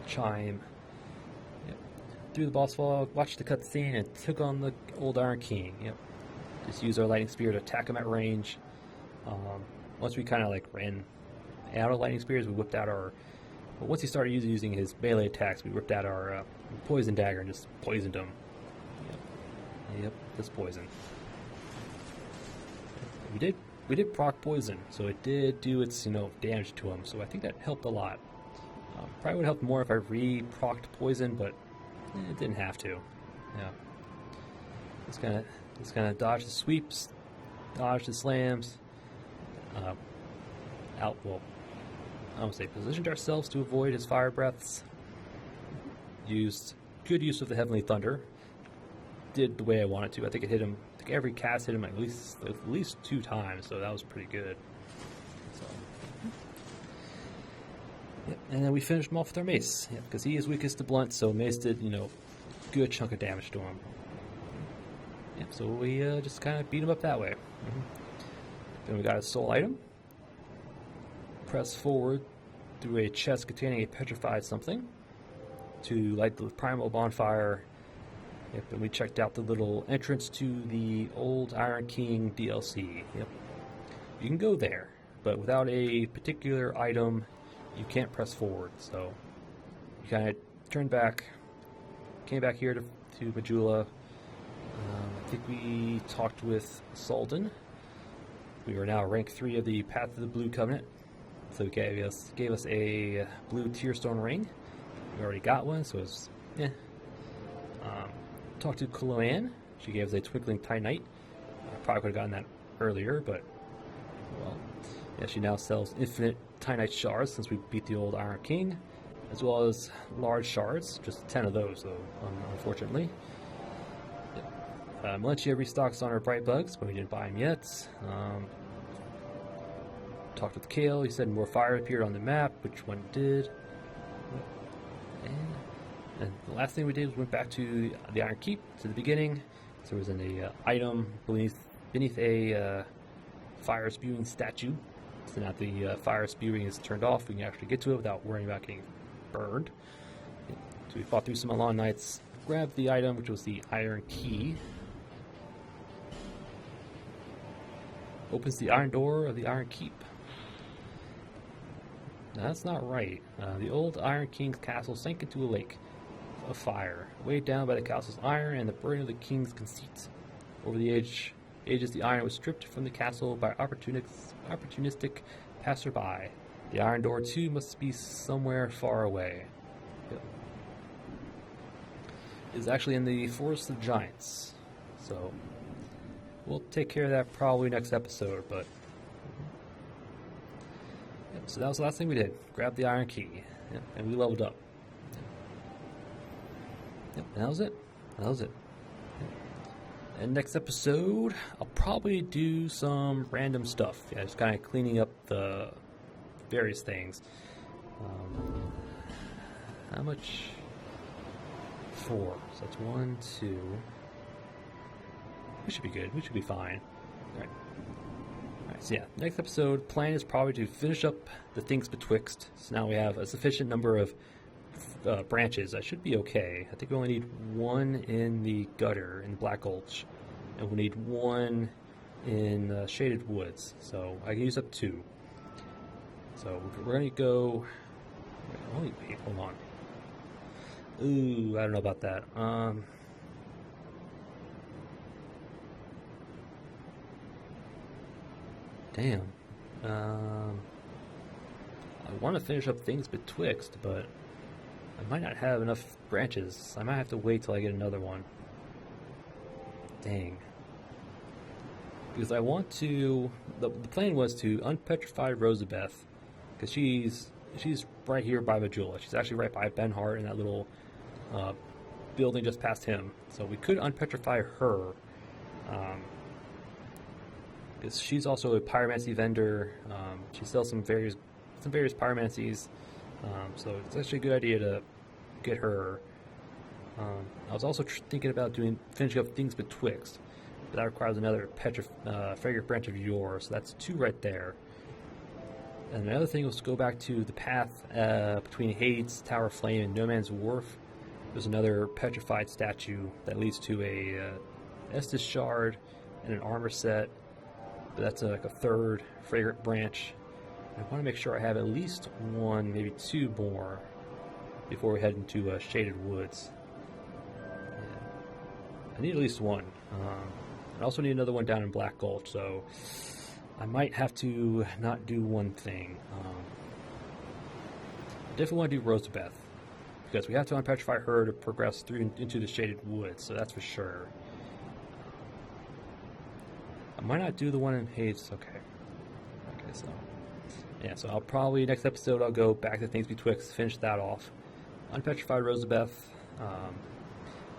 chime. Yep. Through the boss fog, watched the cutscene, and took on the old Iron King. Yep. Just used our lightning spear to attack him at range. Once we kind of like ran out of lightning spears, we whipped out our. But once he started using his melee attacks, we whipped out our poison dagger and just poisoned him. Yep, just poison. We did proc poison, so it did do its damage to him. So I think that helped a lot. Probably would have helped more if I re-procced poison, but it didn't have to. Yeah. Just kind of dodge the sweeps, dodge the slams. I won't say positioned ourselves to avoid his fire breaths. Used good use of the Heavenly Thunder. Did the way I wanted to. I think it hit him. I think every cast hit him at least 2 times, so that was pretty good. So, yep. And then we finished him off with our mace, because he is weakest to blunt. So mace did good chunk of damage to him. Yep. So we just kind of beat him up that way. Then we got a soul item. Press forward through a chest containing a petrified something to light the primal bonfire. Yep, and we checked out the little entrance to the old Iron King DLC. Yep. You can go there, but without a particular item, you can't press forward. So you kind of turned back, came back here to Majula. I think we talked with Salden. We are now rank 3 of the Path of the Blue Covenant. So it gave us a blue Tearstone ring. We already got one, so it's talked to Kaloan. She gave us a Twinkling Titanite. I probably could have gotten that earlier, but well, yeah. She now sells infinite Titanite shards since we beat the old Iron King, as well as large shards. Just 10 of those, though, unfortunately. Melentia restocks on her bright bugs, but we didn't buy them yet. Talked with Kale. He said more fire appeared on the map, which one did. And the last thing we did was went back to the Iron Keep, to the beginning. So there was an item beneath a fire spewing statue. So now the fire spewing is turned off, we can actually get to it without worrying about getting burned. So we fought through some Alon Knights, grabbed the item, which was the Iron Key. Opens the iron door of the Iron Keep. Now, that's not right. The old Iron King's castle sank into a lake of fire, weighed down by the castle's iron and the burden of the king's conceit. Over the ages, the iron was stripped from the castle by opportunistic passerby. The iron door too must be somewhere far away. Yep. It's actually in the Forest of Giants. So we'll take care of that probably next episode, but yep, so that was the last thing we did. Grab the iron key. Yep, and we leveled up. Yep, that was it. That was it. And next episode, I'll probably do some random stuff. Yeah, just kind of cleaning up the various things. How much? 4. So that's 1, 2. We should be good. We should be fine. Alright. Alright, so yeah, next episode, plan is probably to finish up the things betwixt. So now we have a sufficient number of branches. That should be okay. I think we only need 1 in the gutter in the Black Gulch, and we need 1 in Shaded Woods. So I can use up 2. So we're going to go... Wait, hold on. Ooh, I don't know about that. Damn. I want to finish up things betwixt, but I might not have enough branches. I might have to wait till I get another one. Dang. Because I want to... The plan was to unpetrify Rosabeth, because she's right here by Majula. She's actually right by Ben Hart in that little building just past him. So we could unpetrify her. Because she's also a pyromancy vendor. She sells some various pyromancies. So it's actually a good idea to get her. I was also thinking about finishing up things betwixt, but that requires another fragrant branch of yore, so that's 2 right there. And another thing was to go back to the path between Hades, Tower of Flame, and No Man's Wharf. There's another petrified statue that leads to a Estus shard and an armor set, but that's like a 3rd fragrant branch. I want to make sure I have at least 1, maybe 2 more before we head into Shaded Woods. I need at least 1. I also need another one down in Black Gulch, so I might have to not do one thing. I definitely want to do Rosabeth, because we have to unpetrify her to progress through into the Shaded Woods, so that's for sure. I might not do the one in Hades. Okay, so yeah, so I'll probably, next episode, I'll go back to Things Betwixt, finish that off, unpetrify Rosabeth,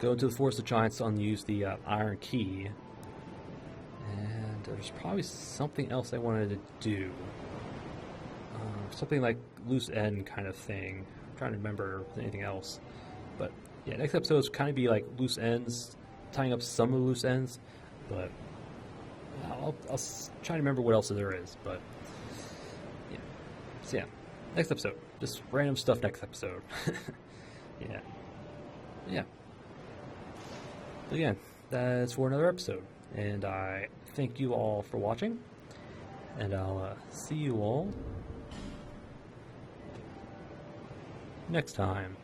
go into the Forest of Giants, unuse the iron key, and there's probably something else I wanted to do. Something like loose end kind of thing. I'm trying to remember anything else. But yeah, next episode is kind of be like loose ends, tying up some of the loose ends, but I'll try to remember what else there is. But yeah, so yeah, next episode, just random stuff next episode. yeah. But again, that's for another episode, and I thank you all for watching, and I'll see you all next time.